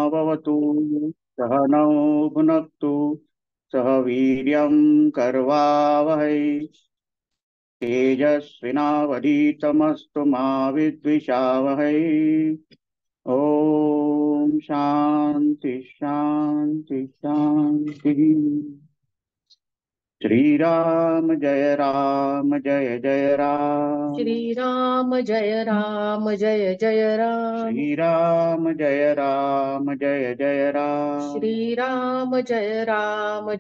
भवतु। सहनौ भुनक्तु। सह वीर्यं कर्वावहै। तेजस्विनावधीतमस्तु मा विद्विषावहै। ओम शांति शांति शांति। श्री जय राम। श्री राम जय जय राम। श्री राम जय राम। श्री राम जय राम जय जय राम। श्री राम जय राम।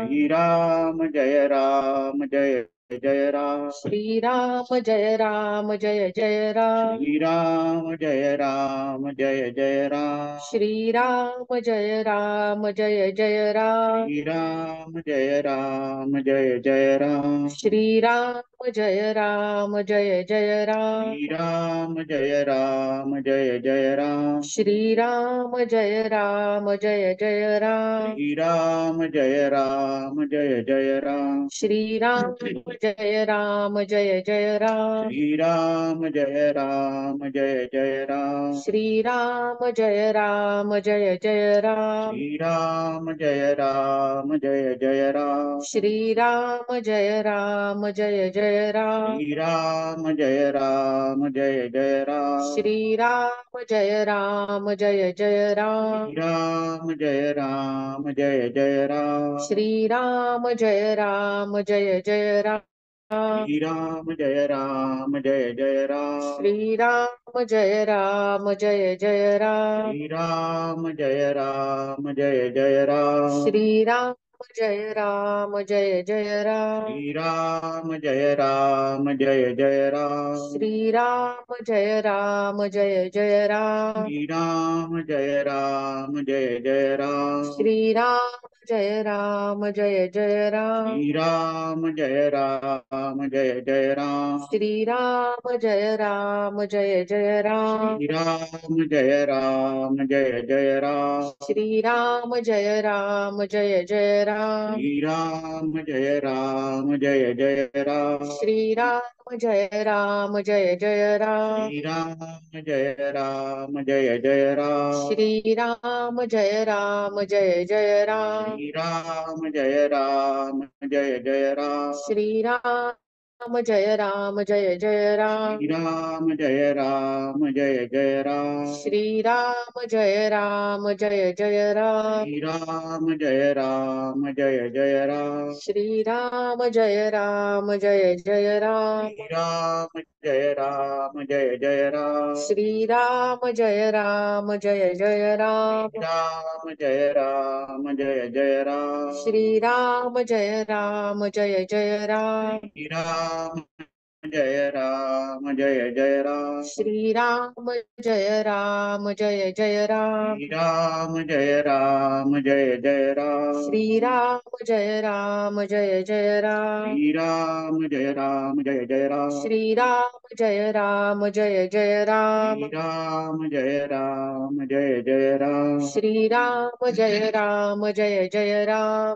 श्री राम जय राम जय जय राम। श्री राम जय राम। श्री राम जय राम जय जय राम। श्री राम जय राम। श्री राम जय राम जय जय राम। श्री राम जय राम। श्री राम जय राम जय जय राम। श्री राम जय राम। श्री राम जय राम जय जय राम। श्री राम जय राम। श्री राम जय राम जय जय राम। श्री राम जय राम। श्री राम जय राम जय जय राम। श्री राम जय राम। श्री राम जय राम जय जय राम। श्री राम जय राम। श्री राम जय राम जय जय राम। श्री राम जय राम। श्री राम जय राम जय जय राम। श्री राम जय राम। श्री राम जय राम जय जय राम। श्री राम जय राम। श्री राम जय राम जय जय राम। श्री राम जय राम। श्री राम जय राम जय जय राम। श्री राम जय राम। श्री राम जय राम जय जय राम। श्री राम जय राम। श्री राम जय राम जय जय राम। श्री राम जय राम। श्री राम जय राम जय जय राम। श्री राम जय राम। श्री राम जय राम जय जय राम। श्री राम जय राम। श्री राम जय राम जय जय राम। श्री राम जय राम। श्री राम जय राम जय जय राम। श्री राम जय राम। श्री राम जय राम जय जय राम। श्री राम जय राम। श्री राम जय राम जय जय राम। श्री राम जय राम। श्री राम जय राम जय जय राम। श्री राम जय राम। श्री राम जय राम जय जय राम। श्री राम जय राम। श्री राम जय राम जय जय राम। श्री राम जय राम। श्री राम जय राम जय जय राम। श्री राम जय राम। श्री राम जय राम जय जय राम। श्री राम जय राम।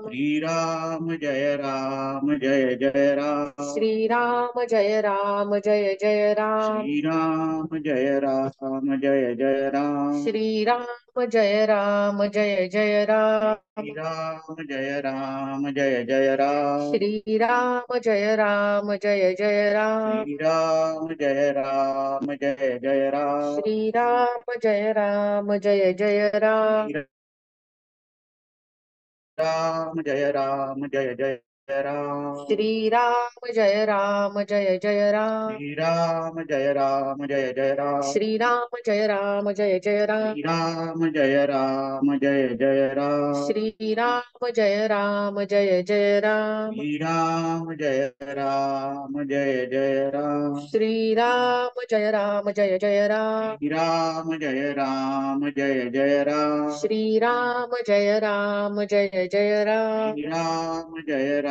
श्री राम जय राम जय जय राम। श्री राम जय राम। श्री राम जय राम जय जय राम। श्री राम जय राम। श्री राम जय राम जय जय राम। श्री राम जय राम। श्री राम जय राम जय जय राम। श्री राम जय राम। श्री राम जय राम जय जय राम। श्री राम जय राम। श्री राम जय राम जय जय राम। श्री राम जय राम। श्री राम जय राम जय जय राम। श्री राम जय राम। श्री राम जय राम जय जय राम। श्री राम जय राम। श्री राम जय राम जय जय राम। श्री राम जय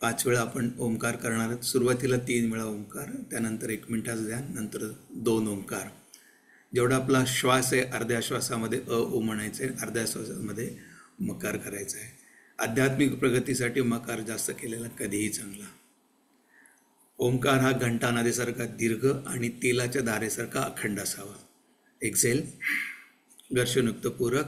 5 वेळा आपण ओंकार करणार आहोत. सुरुवातीला 3 वेळा ओंकार, त्यानंतर 1 मिनिटाचं ध्यान, नंतर 2 ओंकार. जेवढा आपला श्वास आहे अर्ध्या श्वासामध्ये ओ म्हणायचं आहे, अर्ध्या श्वासामध्ये मकार करायचा आहे. आध्यात्मिक प्रगतीसाठी मकार जास्त केलेला कधीही चांगला. ओंकार हा घंटा नदीसारखा दीर्घ आणि तेलाच्या धारेसारखा अखंड असावा. एक्झेल, घर्षणयुक्त पूरक.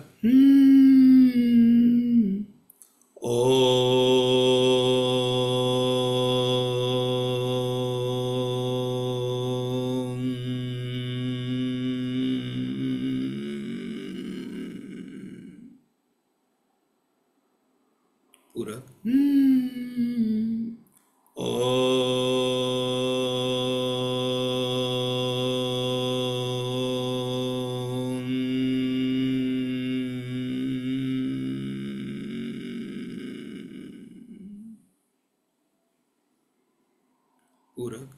पूरक. पूरक.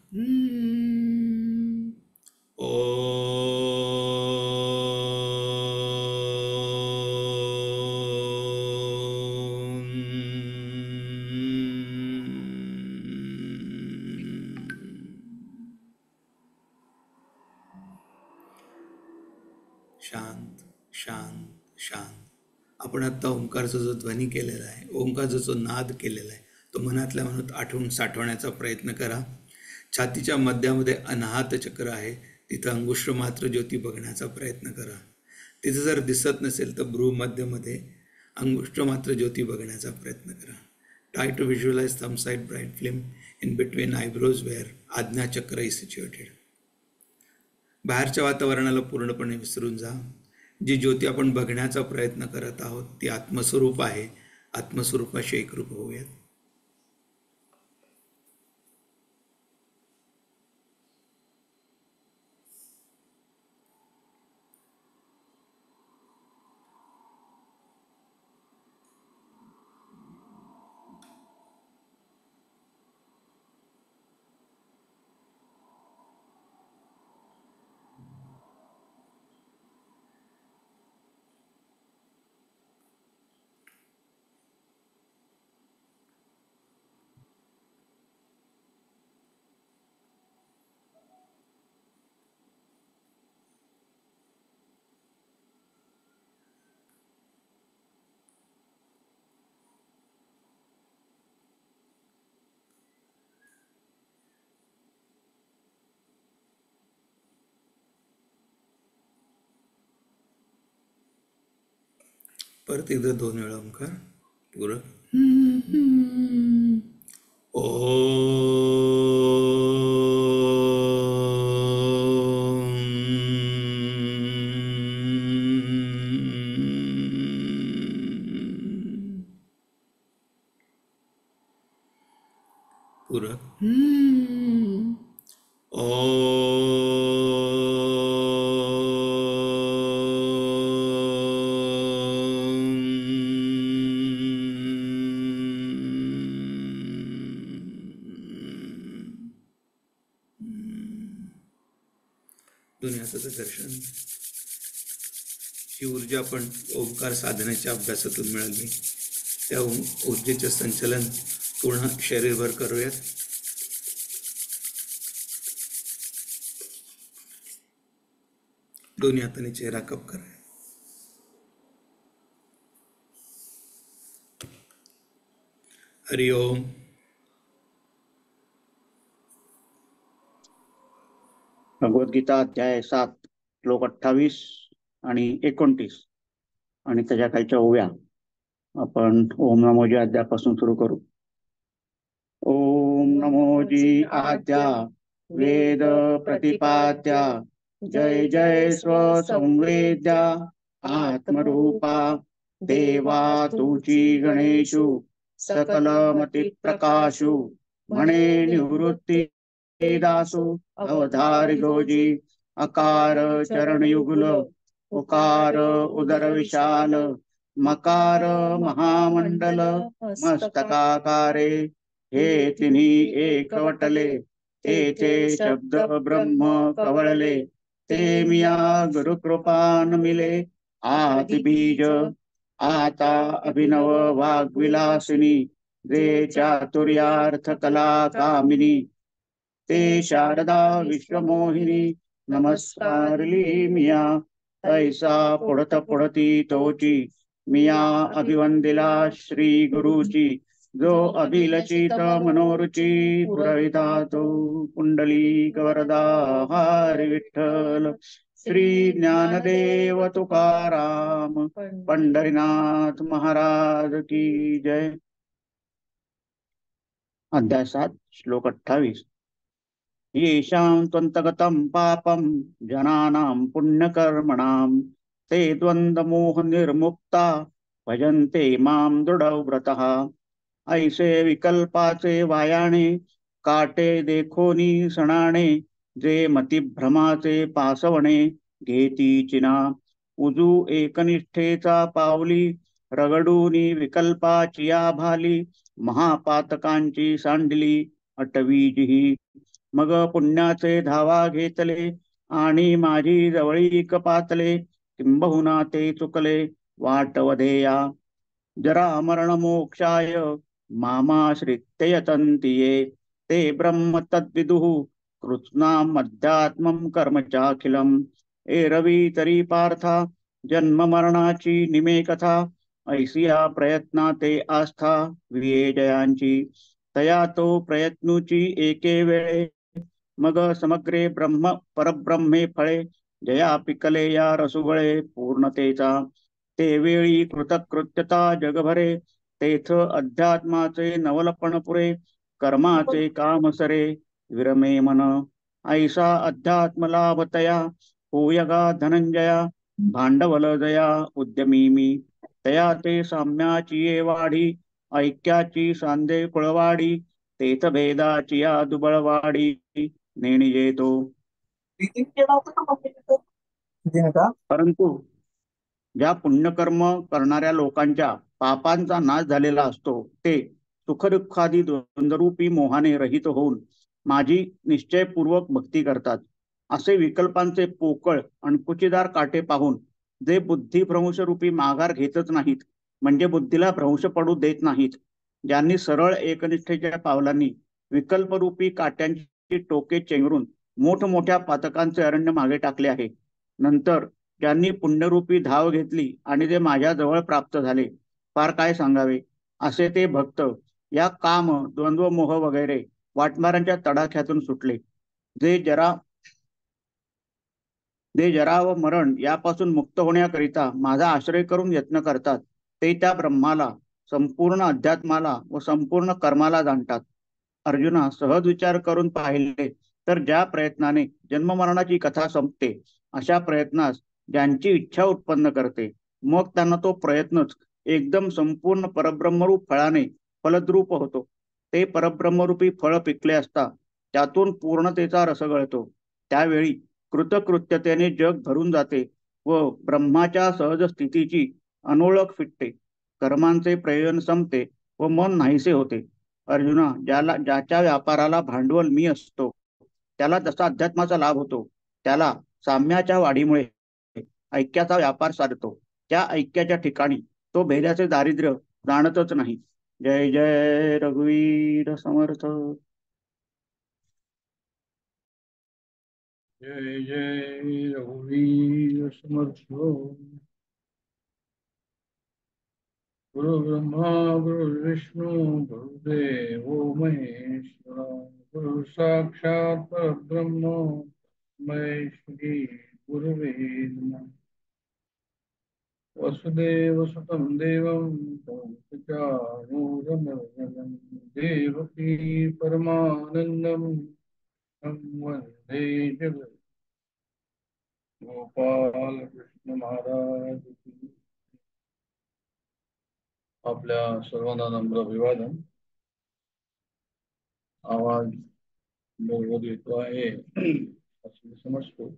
शांत शांत शांत. आपण आता ओंकारचा जो ध्वनी केलेला आहे, ओंकारचा जो नाद केलेला आहे, तो मनातल्या मनात आठवून साठवण्याचा प्रयत्न करा. छातीच्या मध्यामध्ये अनाहत चक्र आहे, तिथं अंगुष्ठ मात्र ज्योती बघण्याचा प्रयत्न करा. तिथं जर दिसत नसेल तर भ्रूमध्यमध्ये अंगुष्ठ मात्र ज्योती बघण्याचा प्रयत्न करा. Try to visualise thumb side bright flame in between eyebrows where Ajna chakra is situated. बाहेरच्या वातावरणाला पूर्णपणे विसरून जा. जी ज्योती आपण बघण्याचा प्रयत्न करत आहोत ती आत्मस्वरूप आहे. आत्मस्वरूपाशी एकरूप होऊयात. परत एकदा 2 वेळा ओंकार. पूरक. पूरक. दुनियाचं दर्शन. जी ऊर्जा आपण ओंकार साधनेच्या अभ्यासातून मिळाली त्या ऊर्जेचे संचलन पूर्ण शरीरभर करूयात. दोन्ही हाताने चेहरा कप करा. हरि ओम. भगवद्गीता अध्याय 7 श्लोक 28 आणि 29 आणि त्याच्या खालच्या ओव्या आपण ओम नमोजी अध्यापासून सुरू करू. ओम नमोजी आद्या वेद प्रतिपाद्या जय जय स्वसंवेद्या आत्मरूपा देवा तुची गणेशु सकलमती प्रकाशु म्हणे निवृत्ती दासु अवधारी जोजी अकार चरणयुगल उकार उदर विशाल मकार महामंडल मस्तकाकारे हे तिन्ही एकवटले ते शब्द ब्रह्म कवळले ते मिया गुरुकृपान मिले आदि बीज आता अभिनव वाग्विलासिनी जे चातुर्यार्थ कला कामिनी ते शारदा विश्वमोहिनी नमस्कारली मिया ऐसा पुढत पुढती तोची मिया अभिवंदिला श्री गुरुची जो अभिलचित मनोरुची पुरविता तो पुंडलिक वरदा हरी विठ्ठल श्री ज्ञानदेव तुकाराम पंढरीनाथ महाराज की जय. अध्याय 7 श्लोक 28. येषां त्वन्तगतं पापं जनानां पुण्यकर्मणां ते द्वन्द्वमोहनिर्मुक्ता भजन्ते मां दृढव्रतः. ऐसे विकल्पाचे वायाणे काटे देखोनी सणाणे जे मतिभ्रमाचे पासवणे घेती चिना. उजू एकनिष्ठेचा पावली रगडूनी विकल्पाची या भाली महापातकांची सांडली अटवीजिही. मग पुण्याचे धावा घेतले आणि माझी जवळीक पातले किंबहुना ते चुकले वाटवधेया. जरा मरण मोक्षाय मामाश्रित्ययतन्तिये ते ब्रह्म तद्विदुः कृत्स्नाम् अध्यात्मं कर्म चाखिलम्. एरवी तरी पार्था जन्म मरणाची निमे कथा ऐसिया प्रयत्ना ते आस्था विजयांची. तया तो प्रयत्नूची एके वेळे मग समग्रे ब्रह्म परब्रह्मे फळे जया पिकले या रसुगळे पूर्णतेचा. ते वेळी कृतकृत्यता जगभरे तेथ अध्यात्माचे नवलपण पुरे कर्माचे काम सरे विरमे मन. ऐसा अध्यात्म लाभतया होयगा धनंजया भांडवल जया उद्यमी मी. तया ते साम्याची ये वाढी ऐक्याची सांदे कुळवाडी तेथ भेदाची या दुबळवाडी नेणी येतो. परंतु ज्या पुण्यकर्म करणाऱ्या लोकांच्या पापांचा नाश झालेला असतो ते सुखदुःखादी द्वंद्वरूपी मोहाने रहित होऊन माझी निश्चयपूर्वक भक्ती करतात. असे विकल्पांचे पोकळ आणि कुचीदार काटे पाहून जे बुद्धिभ्रंश रूपी माघार घेतच नाहीत म्हणजे बुद्धीला भ्रंश पडू देत नाहीत. ज्यांनी सरळ एकनिष्ठेच्या पावलांनी विकल्परूपी काट्यांची टोके चेंगरून मोठमोठ्या पातकांचे अरण्य मागे टाकले आहे. नंतर ज्यांनी पुण्यरूपी धाव घेतली आणि ते माझ्या जवळ प्राप्त झाले फार काय सांगावे. असे ते भक्त या काम द्वंद्व मोह वगैरे वाटमारांच्या तडाख्यातून सुटले. जे जरा व मरण यापासून मुक्त होण्याकरिता माझा आश्रय करून यत्न करतात ते त्या ब्रह्माला संपूर्ण अध्यात्माला व संपूर्ण कर्माला जाणतात. अर्जुना, सहज विचार करून पाहिले तर ज्या प्रयत्नाने जन्ममरणाची कथा संपते अशा प्रयत्नास ज्यांची इच्छा उत्पन्न करते मग त्यांना तो प्रयत्नच एकदम संपूर्ण परब्रह्मरूप फळाने फलद्रूप होतो. ते परब्रह्मरूपी फळ पिकले असता त्यातून पूर्णतेचा रस गळतो. त्यावेळी कृतकृत्यतेने जग भरून जाते व ब्रह्माच्या सहज स्थितीची अनोळख फिटते. कर्मांचे प्रयोजन संपते व मन नाहीसे होते. अर्जुना, ज्याच्या व्यापाराला भांडवल मी असतो त्याला जसा अध्यात्माचा लाभ होतो त्याला साम्याच्या वाढीमुळे ऐक्याचा व्यापार साधतो. त्या ऐक्याच्या ठिकाणी तो भेदाचे दारिद्र्य जाणतच नाही. जय जय रघुवीर समर्थ. जय जय रघुवीर समर्थ. गुरु ब्रह्मा गुरु विष्णु गुरुदेव महेश्वरा गुरु साक्षात परब्रह्म तस्मै श्री गुरुवे नमः. वसुदेव सुतं देवं कंसचानूरमर्दनं देवकी परमानन्दं वन्दे जगत् गोपाल कृष्ण महाराज की. आपल्या सर्वांना नम्र अभिवादन. आवाज बरोबर येतो आहे असं मी समजतो.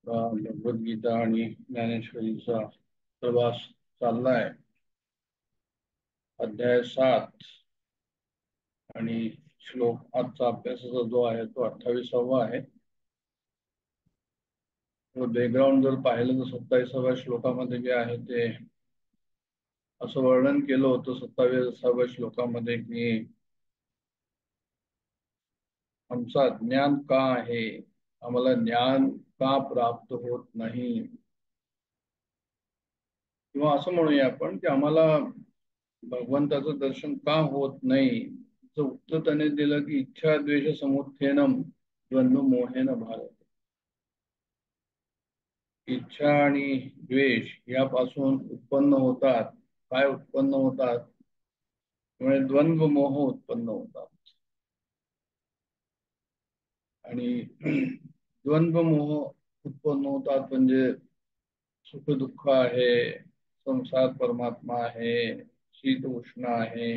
भगवद्गीता आणि ज्ञानेश्वरीचा प्रवास चाललाय. अध्याय 7 आणि श्लोक आजचा अभ्यासाचा जो आहे तो 28वा आहे. बॅकग्राऊंड जर पाहिलं तर 27व्या श्लोकामध्ये जे आहे ते असं वर्णन केलं होतं 27व्या श्लोकामध्ये की आमचा ज्ञान का आहे, आम्हाला ज्ञान का प्राप्त होत नाही, किंवा असं म्हणूया आपण की आम्हाला भगवंताचं दर्शन का होत नाही. त्याचं उत्तर त्याने दिलं की इच्छा द्वेष समुत्थेनम द्वंद्व मोहेन भारत. इच्छा आणि द्वेष यापासून उत्पन्न होतात. काय उत्पन्न होतात? त्यामुळे द्वंद्व मोह उत्पन्न होतात. आणि द्वंद्व मोह उत्पन्न होतात म्हणजे सुख दुःख आहे, संसार परमात्मा आहे, शीत उष्ण आहे,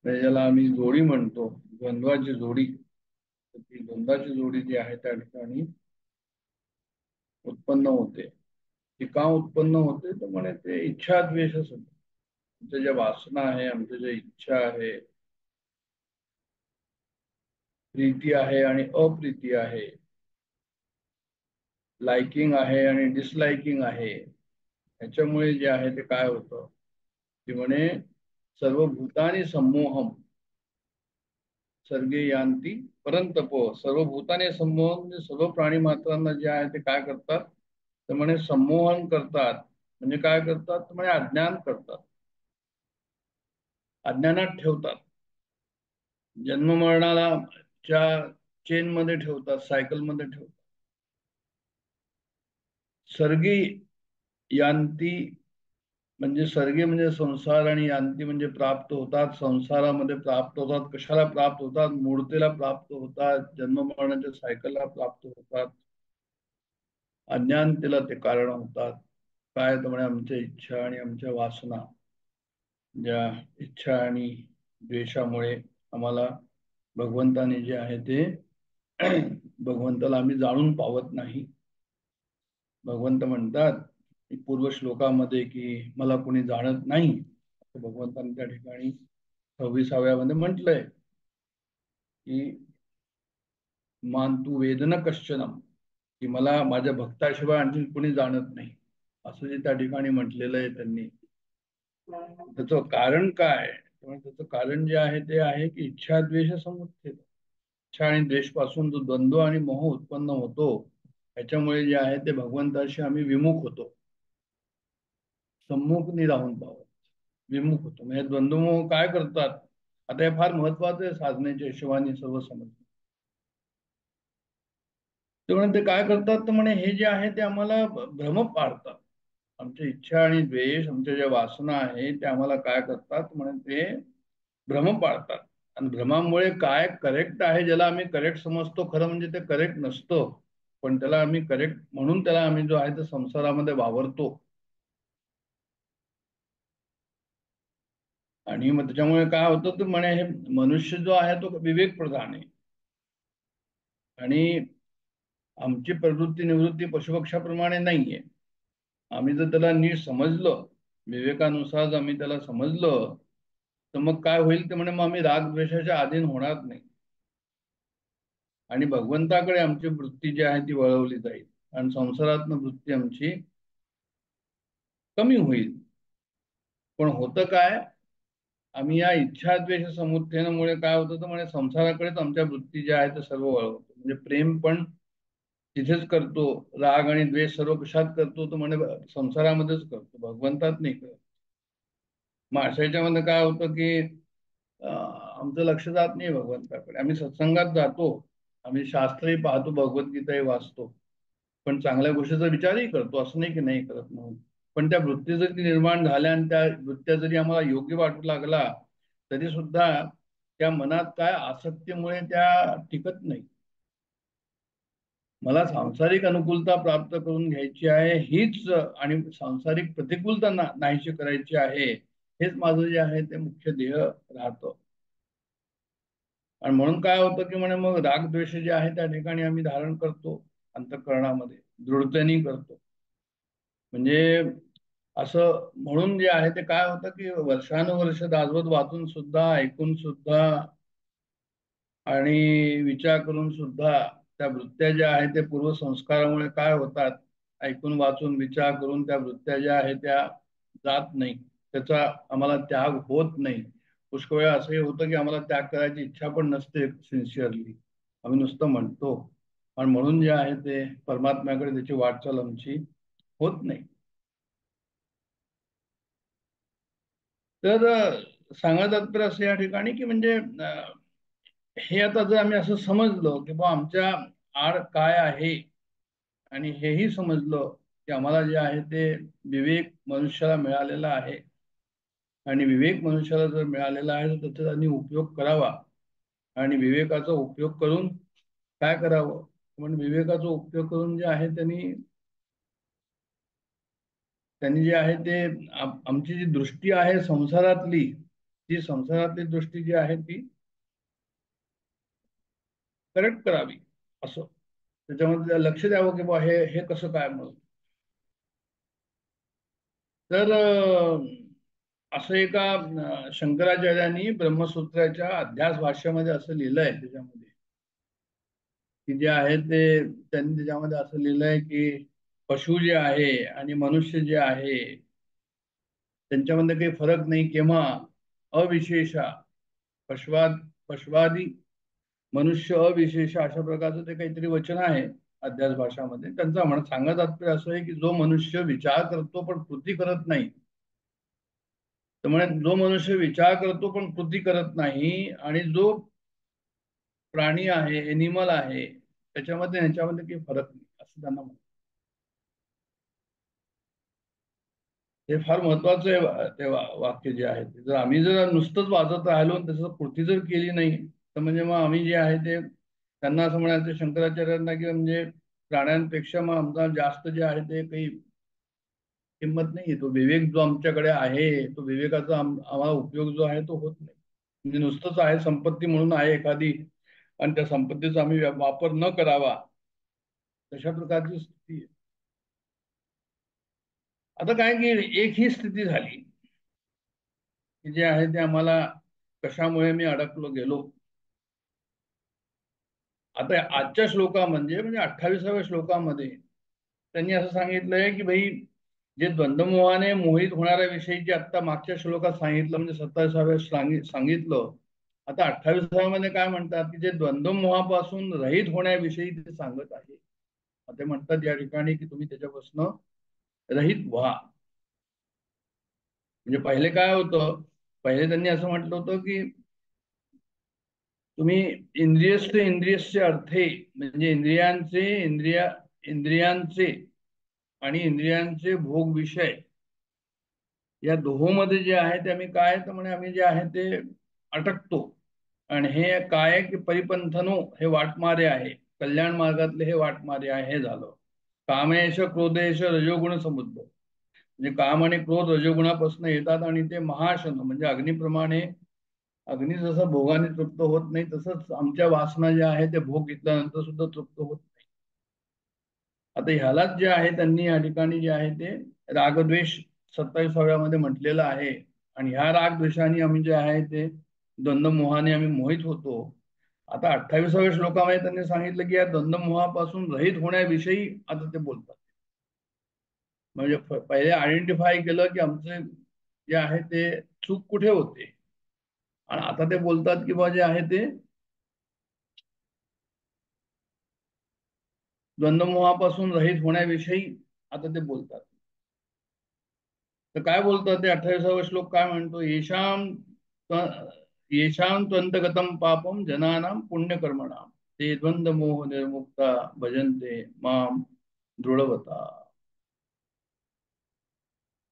म्हणजे ज्याला आम्ही जोडी म्हणतो, द्वंद्वाची जोडी. ती द्वंद्वाची जोडी जी आहे त्या ठिकाणी उत्पन्न होते. ती का उत्पन्न होते तर म्हणे ते इच्छा द्वेषच होते. आमच्या ज्या वासना आहे, आमच्या ज्या इच्छा आहे, प्रीती आहे आणि अप्रीती आहे, लाइकिंग आहे आणि डिसलाइकिंग आहे, याच्यामुळे जे आहे ते काय होतं की म्हणे सर्व भूतानी सम्मोहम सर्गे यांती परंतपो. सर्व भूताने सम्मोहन म्हणजे सर्व प्राणी मात्रांना जे आहे ते काय करतात तर म्हणे संमोहन करतात. म्हणजे काय करतात तर म्हणे अज्ञान करतात, अज्ञानात ठेवतात, जन्म मरणाला च्या चेन मध्ये ठेवतात, सायकल मध्ये ठेवतात. सर्गी यांती म्हणजे सर्गे म्हणजे संसार आणि यांती म्हणजे प्राप्त होतात. संसारामध्ये प्राप्त होतात. कशाला प्राप्त होतात? मूर्तीला प्राप्त होतात, जन्म मरणाच्या सायकलला प्राप्त होतात, अज्ञानतेला ते कारण होतात. काय तर म्हणे आमच्या इच्छा आणि आमच्या वासना, ज्या इच्छा आणि द्वेषामुळे आम्हाला भगवंताने जे आहे ते भगवंताला आम्ही जाणून पावत नाही. भगवंत म्हणतात पूर्व श्लोकामध्ये की मला कोणी जाणत नाही, असं भगवंताने त्या ठिकाणी 26व्यामध्ये म्हटलंय की मान तू वेदन कश्चनम, की मला माझ्या भक्ताशिवाय आणखी कोणी जाणत नाही, असं जे त्या ठिकाणी म्हटलेलं आहे त्यांनी. त्याचं कारण काय? त्याचं कारण जे आहे ते आहे की इच्छा द्वेष समुत्थित. इच्छा आणि द्वेष पासून जो द्वंद्व आणि मोह उत्पन्न होतो, त्याच्यामुळे जे आहे ते भगवंताशी आम्ही विमुख होतो. सम्मुख नाही राहून पावत, विमुख होतो. म्हणजे द्वंद्वमोह काय करतात? आता हे फार महत्वाचं आहे साधनेच्या हिशोबाने सर्व समजतं. ते म्हणे ते काय करतात तर म्हणे हे जे आहे ते आम्हाला भ्रम पाडतात. आमच्या इच्छा आणि द्वेष, आमच्या ज्या वासना आहे ते आम्हाला काय करतात म्हणे ते भ्रम पाडतात. आणि भ्रमामुळे काय करेक्ट आहे, ज्याला आम्ही करेक्ट समजतो, खरं म्हणजे ते करेक्ट नसतं, पण त्याला आम्ही करेक्ट म्हणून त्याला आम्ही जो आहे ते संसारामध्ये वावरतो. आणि मग त्याच्यामुळे काय होतं तर म्हणे हे मनुष्य जो आहे तो विवेक प्रधान आहे. आणि आमची प्रवृत्ती निवृत्ती पशुपक्षाप्रमाणे नाहीये. आम्ही जर त्याला नीट समजलं, विवेकानुसार जर आम्ही त्याला समजलं, तर मग काय होईल ते म्हणे मग आम्ही राग द्वेषाच्या अधीन होणार नाही आणि भगवंताकडे आमची वृत्ती जी आहे ती वळवली जाईल आणि संसारातनं वृत्ती आमची कमी होईल. पण होतं काय, आम्ही या इच्छा द्वेष समुत्थेनामुळे काय होतं तर म्हणे संसाराकडेच आमच्या वृत्ती ज्या आहेत ते सर्व वळवतो. म्हणजे प्रेम पण तिथेच करतो, राग आणि द्वेष सर्व कशात करतो तर म्हणे संसारामध्येच करतो, भगवंतात नाही करत. मग अशा याच्यामध्ये काय होतं की आमचं लक्ष जात नाही भगवंताकडे. आम्ही सत्संगात जातो, आम्ही शास्त्रही पाहतो, भगवद्गीताही वाचतो, पण चांगल्या गोष्टीचा विचारही करतो, असं नाही की नाही करत म्हणून. पण त्या वृत्ती जरी निर्माण झाल्या आणि त्या वृत्त्या जरी आम्हाला योग्य वाटू लागला तरी सुद्धा त्या मनात काय आसक्तीमुळे त्या टिकत नाही. मला सांसारिक अनुकूलता प्राप्त करून घ्यायची आहे हीच, आणि सांसारिक प्रतिकूलता नाहीशी करायची आहे, हेच माझं जे आहे ते मुख्य ध्येय राहतं. आणि म्हणून काय होतं की म्हणे मग राग द्वेष जे आहे त्या ठिकाणी आम्ही धारण करतो, अंतःकरणामध्ये दृढतेने करतो. म्हणजे असं म्हणून जे आहे ते काय होतं की वर्षानुवर्ष दासवत वाचून सुद्धा, ऐकून सुद्धा आणि विचार करून सुद्धा त्या वृत्त्या ज्या आहेत ते पूर्वसंस्कारामुळे काय होतात, ऐकून वाचून विचार करून त्या वृत्त्या ज्या आहेत त्या जात नाही, त्याचा आम्हाला त्याग होत नाही. पुष्कळ वेळा असंही होतं की आम्हाला त्याग करायची इच्छा पण नसते सिन्सिअरली, आम्ही नुसतं म्हणतो, आणि म्हणून जे आहे ते परमात्म्याकडे त्याची वाटचाल आमची होत नाही. तर सांगा तात्पर्य असं या ठिकाणी की म्हणजे हे आता जर आम्ही असं समजलो की बा आमच्या आड काय आहे, आणि हेही समजलं की आम्हाला जे आहे ते विवेक मनुष्याला मिळालेला आहे, आणि विवेक मनुष्याला जर मिळालेला आहे तर त्याचा त्यांनी उपयोग करावा. आणि विवेकाचा उपयोग करून काय करावं, म्हणून विवेकाचा उपयोग करून जे आहे त्यांनी त्यांनी जे आहे ते आमची जी दृष्टी आहे संसारातली, जी संसारातली दृष्टी जी आहे ती करेक्ट करावी, असं त्याच्यामध्ये लक्ष द्यावं की बा हे हे कसं काय म्हणून. तर असं एका शंकराचार्यांनी ब्रह्मसूत्राच्या अध्यास भाष्यामध्ये असं लिहिलंय, त्याच्यामध्ये की जे आहे ते त्यांनी त्याच्यामध्ये असं लिहिलंय की पशु जे आहे आणि मनुष्य जे आहे त्यांच्यामध्ये काही फरक नाही, केव्हा अविशेषा पशवादी मनुष्य अविशेष, अशा प्रकारचं ते काहीतरी वचन आहे अध्यास भाषामध्ये. त्यांचा सांगत तात्पर्य असं आहे की जो मनुष्य विचार करतो पण कृती करत नाही, तर म्हणजे जो मनुष्य विचार करतो पण कृती करत नाही, आणि जो प्राणी आहे, एनिमल आहे, त्याच्यामध्ये ह्याच्यामध्ये काही फरक नाही, असं त्यांना म्हणतात. हे फार महत्वाचं आहे ते वाक्य जे आहे ते. जर आम्ही जर नुसतंच वाचत राहिलो आणि त्याचं कृती जर केली नाही, तर म्हणजे मग आम्ही जे आहे ते त्यांना असं म्हणायचं शंकराचार्यांना की म्हणजे प्राण्यांपेक्षा मग आमचा जास्त जे आहे ते काही किंमत नाही. तो विवेक जो आमच्याकडे आहे, तो विवेकाचा आम्हाला उपयोग जो आहे तो होत नाही. म्हणजे नुसतंच आहे संपत्ती म्हणून आहे एखादी, आणि त्या संपत्तीचा आम्ही वापर न करावा, तशा प्रकारची स्थिती आहे. आता काय की एक ही स्थिती झाली की जे आहे ते आम्हाला कशामुळे मी अडकलो गेलो. आता आजच्या श्लोकामध्ये म्हणजे 28व्या श्लोकामध्ये त्यांनी असं सांगितलंय की भाई जे द्वंद्वमोहाने मोहित होणाऱ्या विषयी जे आता मागच्या श्लोकात सांगितलं, म्हणजे 27व्या सांगितलं, आता 28व्यामध्ये काय म्हणतात की जे द्वंद्वमोहापासून रहित होण्याविषयी ते सांगत आहे. ते म्हणतात या ठिकाणी की तुम्ही त्याच्यापासून रहित व्हा. म्हणजे पहिले काय होतं, पहिले त्यांनी असं म्हटलं होतं की तुम्ही इंद्रियस्य अर्थे, म्हणजे इंद्रियांचे आणि इंद्रियांचे भोग विषय या दोहोंमध्ये जे आहे ते आम्ही काय, तर म्हणे आम्ही जे आहे ते अटकतो. आणि हे काय की परिपंथनो, हे वाटमारे आहे, कल्याण मार्गातले हे वाटमारे आहे, हे झालं. कामेश क्रोधेश रजोगुण समुद्र, म्हणजे काम आणि क्रोध रजोगुणापासून येतात, आणि ते महाशन म्हणजे अग्निप्रमाणे, अग्नी जसं भोगाने तृप्त होत नाही तसंच आमच्या वासना ज्या आहे ते भोग घेतल्यानंतर सुद्धा तृप्त होत नाही. आता ह्यालाच जे आहे त्यांनी या ठिकाणी जे आहे ते रागद्वेष 27व्यामध्ये म्हटलेलं आहे. आणि ह्या रागद्वेषाने आम्ही जे आहे ते द्वंद्वमोहाने आम्ही मोहित होतो. आता 28व्या श्लोकामध्ये त्यांनी सांगितलं की या द्वंद्वमोहापासून रहित होण्याविषयी आता ते बोलतात. म्हणजे पहिले आयडेंटिफाय केलं की आमचे जे आहे ते चूक कुठे होते, आणि आता ते बोलतात की बा जे आहे ते द्वंद्वमोहापासून रहित होण्याविषयी आता ते बोलतात. तर काय बोलतात ते 28व्या श्लोक काय म्हणतो, येशाम त्वंतगतम पापम जनानाम पुण्यकर्मणाम ते द्वंद्वमोह निर्मुक्ता भजन्ते माम दृढवता.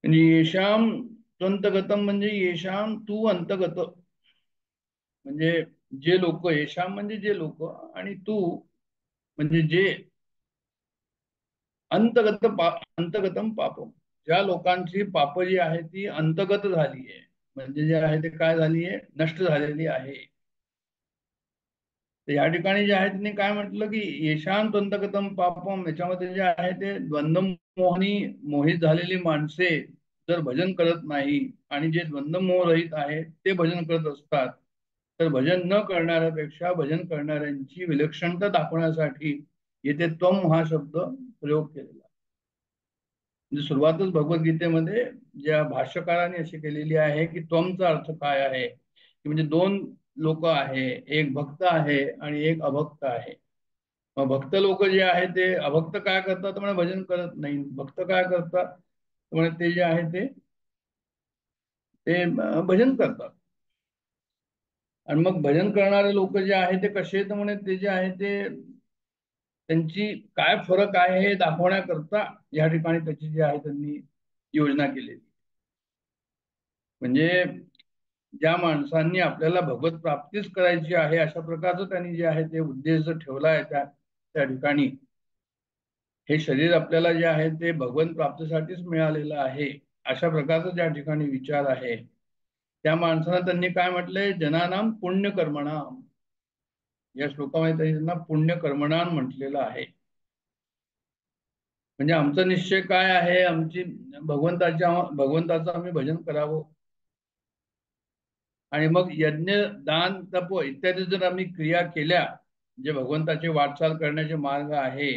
म्हणजे येशाम त्वंतगतम म्हणजे येशाम तू अंतगत, म्हणजे जे लोक, येशाम म्हणजे जे लोक, आणि तू म्हणजे जे अंतगतम पापम, ज्या लोकांची पाप जी आहे ती अंतगत झाली आहे, म्हणजे जे आहे ते काय झाली आहे, नष्ट झालेली आहे. तर या ठिकाणी जे आहे त्यांनी काय म्हटलं की येशांत अंतगतम पापम, याच्यामध्ये जे आहे ते द्वंद्वमोहानी मोहित झालेली माणसे जर भजन करत नाही, आणि जे द्वंद्वमोह रहित आहे ते भजन करत असतात, तर भजन न करणाऱ्यापेक्षा भजन करणाऱ्यांची विलक्षणता दाखवण्यासाठी येथे त्वम हा शब्द प्रयोग केलेला. म्हणजे सुरुवातच भगवद्गीतेमध्ये ज्या भाष्यकाराने अशी केलेली आहे की त्वमचा अर्थ काय आहे, की म्हणजे दोन लोक आहे, एक भक्त आहे आणि एक अभक्त आहे. मग भक्त लोक जे आहे ते, अभक्त काय करतात म्हणजे भजन करत नाही, भक्त काय करतात म्हणजे ते जे आहे ते भजन करतात. आणि मग भजन करणारे लोक जे आहे ते कसे आहेत म्हणे, ते जे आहे ते त्यांची काय फरक आहे हे दाखवण्याकरता या ठिकाणी त्याची जी आहे त्यांनी योजना केलेली. म्हणजे ज्या माणसांनी आपल्याला भगवत प्राप्तीच करायची आहे अशा प्रकारचं त्यांनी जे आहे ते उद्देश जर ठेवला आहे त्या ठिकाणी, हे शरीर आपल्याला जे आहे ते भगवंत प्राप्तीसाठीच मिळालेलं आहे अशा प्रकारचा ज्या ठिकाणी विचार आहे, त्या माणसाला त्यांनी काय म्हटलंय, जनानाम पुण्यकर्मणाम. या श्लोकामध्ये त्यांनी त्यांना पुण्यकर्मणाम म्हटलेलं आहे. म्हणजे आमचा निश्चय काय आहे, आमची भगवंताचं आम्ही भजन करावं. आणि मग यज्ञ दान तप इत्यादी जर आम्ही क्रिया केल्या, जे भगवंताची वाटचाल करण्याचे मार्ग आहे,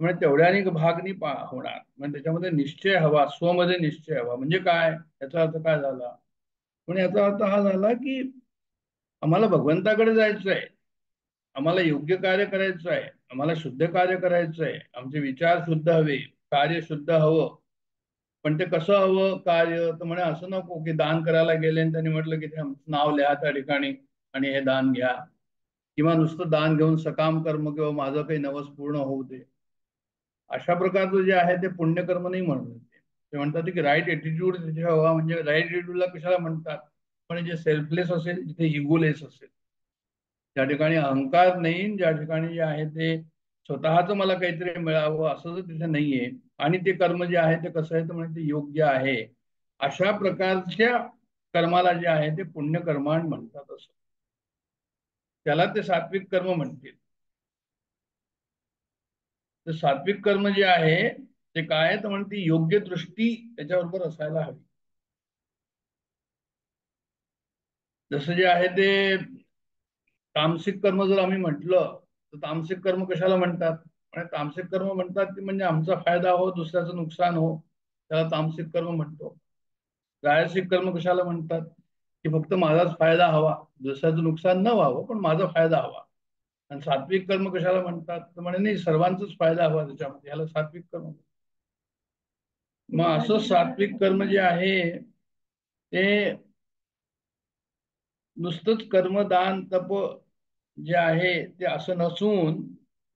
म्हणजे तेवढ्याने भाग नाही होणार. म्हणजे त्याच्यामध्ये निश्चय हवा, स्वमध्ये निश्चय हवा. म्हणजे काय, याचा अर्थ काय झाला, म्हणजे याचा अर्थ हा झाला की आम्हाला भगवंताकडे जायचं आहे, आम्हाला योग्य कार्य करायचं आहे, आम्हाला शुद्ध कार्य करायचं आहे, आमचे विचार शुद्ध हवे, कार्य शुद्ध हवं. पण ते कसं हवं कार्य, तर म्हणे असं नको की दान करायला गेले आणि त्यांनी म्हटलं की ते नाव लिहा त्या ठिकाणी आणि हे दान घ्या, किंवा नुसतं दान घेऊन सकाम कर्म किंवा माझं काही नवस पूर्ण होऊ दे, अशा प्रकारचं जे आहे ते पुण्यकर्म नाही म्हणत. ते म्हणतात की राईट एटिट्यूड तिथे हवा. म्हणजे राईट एटिट्यूडला कशाला म्हणतात, पण जे सेल्फलेस असेल, जिथे इगोलेस असेल, त्या ठिकाणी अहंकार नाही, ज्या ठिकाणी जे आहे ते स्वतःच मला काहीतरी मिळावं असं जर तिथे नाहीये, आणि ते कर्म जे आहे ते कसं आहे तर म्हणजे ते योग्य आहे, अशा प्रकारच्या कर्माला जे आहे ते पुण्यकर्माण म्हणतात. असं त्याला ते सात्विक कर्म म्हणतील. तर सात्विक कर्म जे आहे ते काय तर म्हणते, योग्य दृष्टी त्याच्याबरोबर असायला हवी. जसं जे आहे ते तामसिक कर्म जर आम्ही म्हटलं तर तामसिक कर्म कशाला म्हणतात, आणि तामसिक कर्म म्हणतात की म्हणजे आमचा फायदा हो, दुसऱ्याचं नुकसान हो, त्याला तामसिक कर्म म्हणतो. राजसिक कर्म कशाला म्हणतात, की फक्त माझाच फायदा हवा, दुसऱ्याचं नुकसान न व्हावं पण माझा फायदा हवा. आणि सात्विक कर्म कशाला म्हणतात तर म्हणे नाही, सर्वांचाच फायदा हवा त्याच्यामध्ये, याला सात्विक कर्म. मग असं सात्विक कर्म जे आहे ते नुसतंच कर्मदान तप जे आहे ते असं नसून,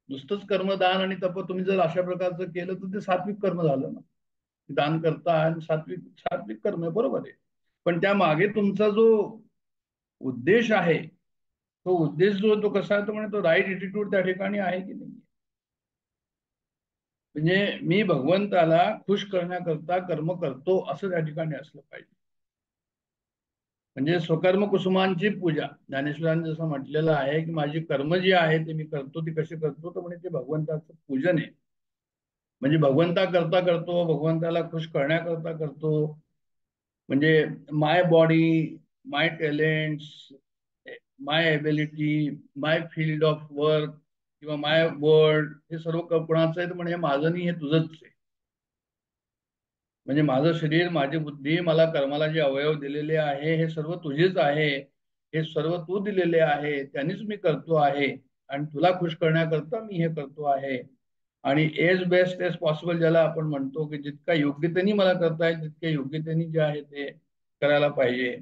नुसतंच कर्मदान आणि तप तुम्ही जर अशा प्रकारचं केलं तर ते सात्विक कर्म झालं ना. दान करता आणि सात्विक सात्विक कर्म आहे, बरोबर आहे. पण त्या मागे तुमचा जो उद्देश आहे, तो उद्देश जो तो कसा आहे तो म्हणजे तो राईट एटिट्यूड त्या ठिकाणी आहे की नाही. म्हणजे मी भगवंताला खुश करण्याकरता कर्म करतो असं त्या ठिकाणी असलं पाहिजे. म्हणजे स्वकर्म कुसुमांची पूजा, ज्ञानेश्वरांनी जसं म्हटलेलं आहे की माझी कर्म जी आहे ते मी करतो, ती कशी करतो तर म्हणजे ते भगवंताचं पूजन आहे. म्हणजे भगवंता करता करतो, भगवंताला खुश करण्याकरता करतो. म्हणजे my body, my talents, my ability, my field of work किंवा माय वर्ल्ड, हे सर्व कोणाचं आहे तर म्हणजे माझं नाही, हे तुझंच आहे. म्हणजे माझं शरीर, माझी बुद्धी, मला कर्माला जे अवयव दिलेले आहे हे सर्व तुझेच आहे, हे सर्व तू दिलेले आहे, त्यांनीच मी करतो आहे, आणि तुला खुश करण्याकरता मी हे करतो आहे. आणि एज बेस्ट एज पॉसिबल ज्याला आपण म्हणतो की जितका योग्यतेने मला करता येईल तितक्या योग्यतेने जे आहे ते करायला पाहिजे.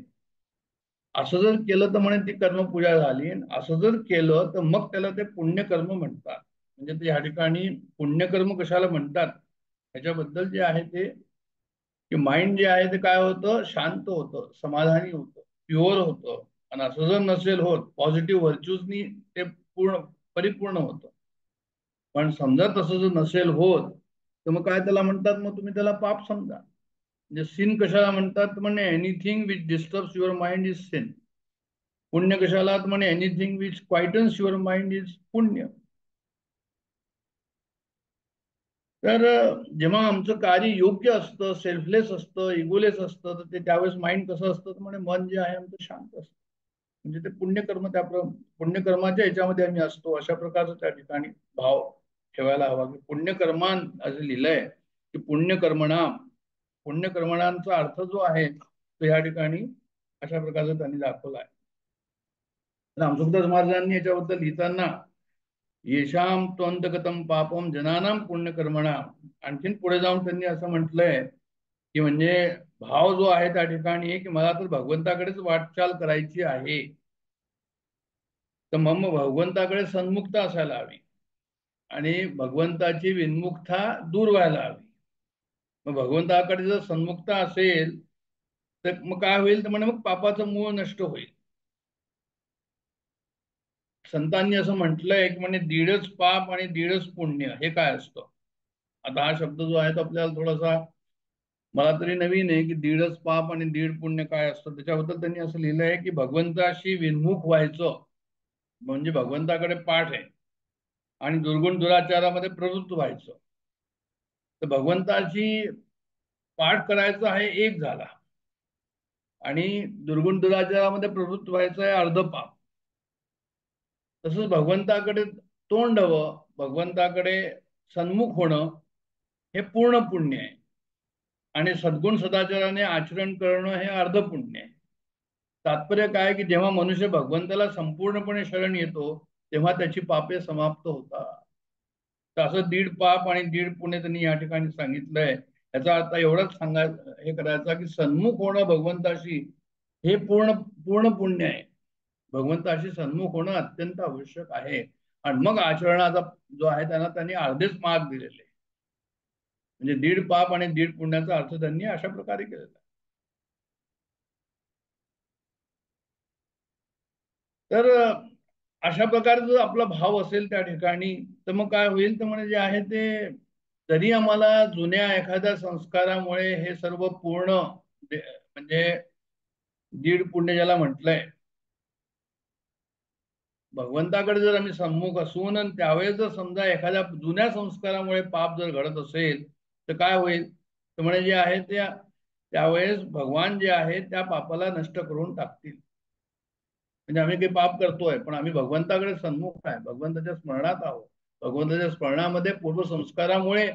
असं जर केलं तर म्हणे ती कर्मपूजा झाली. असं जर केलं तर मग त्याला ते पुण्यकर्म म्हणतात. म्हणजे ते या ठिकाणी पुण्यकर्म कशाला म्हणतात ह्याच्याबद्दल जे आहे ते, की माइंड जे आहे ते काय होतं, शांत होतं, समाधानी होतं, प्युअर होतं. आणि असं जर नसेल होत, पॉझिटिव्ह व्हर्च्यूजनी ते परिपूर्ण होतं. पण समजा तसं जर नसेल होत तर मग काय त्याला म्हणतात, मग तुम्ही त्याला पाप समजा. म्हणजे सिन कशाला म्हणतात म्हणजे anything which disturbs your mind is sin. पुण्य कशाला म्हणजे anything which quietens your mind is पुण्य. तर जेव्हा आमचं कार्य योग्य असतं, सेल्फलेस असतं, इगोलेस असतं, तर ते त्यावेळेस माइंड कसं असतं म्हणजे मन जे आहे आमचं शांत असतं. म्हणजे ते पुण्यकर्म, त्या पुण्यकर्माच्या याच्यामध्ये आम्ही असतो, अशा प्रकारचा त्या ठिकाणी भाव ठेवायला हवा. की पुण्यकर्मान असं लिहिलंय की पुण्यकर्मणांचा अर्थ जो आहे तो या ठिकाणी अशा प्रकारचा त्यांनी दाखवला आहे. रामसुखदास महाराजांनी याच्याबद्दल लिहिताना येशाम त्वंतगतम पापम जनानाम पुण्यकर्मणा, आणखीन पुढे जाऊन त्यांनी असं म्हटलंय की म्हणजे भाव जो आहे त्या ठिकाणी की मला तर भगवंताकडेच वाटचाल करायची आहे, तर मग भगवंताकडे सन्मुखता असायला हवी आणि भगवंताची विन्मुखता दूर व्हायला हवी. मग भगवंताकडे जर सन्मुखता असेल तर मग काय होईल तर म्हणजे मग पापाचं मूळ नष्ट होईल. संतांनी असं म्हटलंय की म्हणजे दीडच पाप आणि दीडच पुण्य हे काय असतं. आता हा शब्द जो आहे तो आपल्याला थोडासा मला तरी नवीन आहे की दीडच पाप आणि दीड पुण्य काय असतं. त्याच्याबद्दल त्यांनी असं लिहिलंय की भगवंताशी विन्मुख व्हायचं म्हणजे भगवंताकडे पाठ आहे आणि दुर्गुण दुराचारामध्ये प्रवृत्त व्हायचं. तर भगवंताची पाठ करायचा आहे एक झाला आणि दुर्गुण दुराचारामध्ये प्रवृत्त व्हायचं आहे अर्ध पाप. तसंच भगवंताकडे तोंड हवं, भगवंताकडे सन्मुख होणं हे पूर्ण पुण्य आहे आणि सद्गुण सदाचाराने आचरण करणं हे अर्ध पुण्य आहे. तात्पर्य काय की जेव्हा मनुष्य भगवंताला संपूर्णपणे शरण येतो तेव्हा त्याची पापे समाप्त होतात. तर असं दीड पाप आणि दीड पुण्य त्यांनी या ठिकाणी सांगितलंय. याचा अर्थ एवढंच हे करायचा की सन्मुख होणं भगवंताशी हे पूर्ण पूर्ण पुण्य आहे. भगवंताशी सन्मुख होणं अत्यंत आवश्यक आहे आणि मग आचरणाचा जो आहे त्यांना त्यांनी अर्धेच मार्ग दिलेले. म्हणजे दीड पाप आणि दीड पुण्याचा अर्थ त्यांनी अशा प्रकारे केलेला. तर अशा प्रकारचा जर आपला भाव असेल त्या ठिकाणी तर मग काय होईल तर म्हणजे जे आहे ते जरी आम्हाला जुन्या एखाद्या संस्कारामुळे हे सर्व पूर्ण म्हणजे दीड पुण्य ज्याला म्हटलंय भगवंताकडे जर आम्ही सन्मुख असून आणि त्यावेळेस जर समजा एखाद्या जुन्या संस्कारामुळे पाप जर घडत असेल तर काय होईल तर म्हणजे जे आहे त्यावेळेस भगवान जे आहे त्या पापाला नष्ट करून टाकतील. म्हणजे आम्ही काही पाप करतोय पण आम्ही भगवंताकडे सन्मुख आहे, भगवंताच्या स्मरणात आहोत, भगवंताच्या स्मरणामध्ये पूर्वसंस्कारामुळे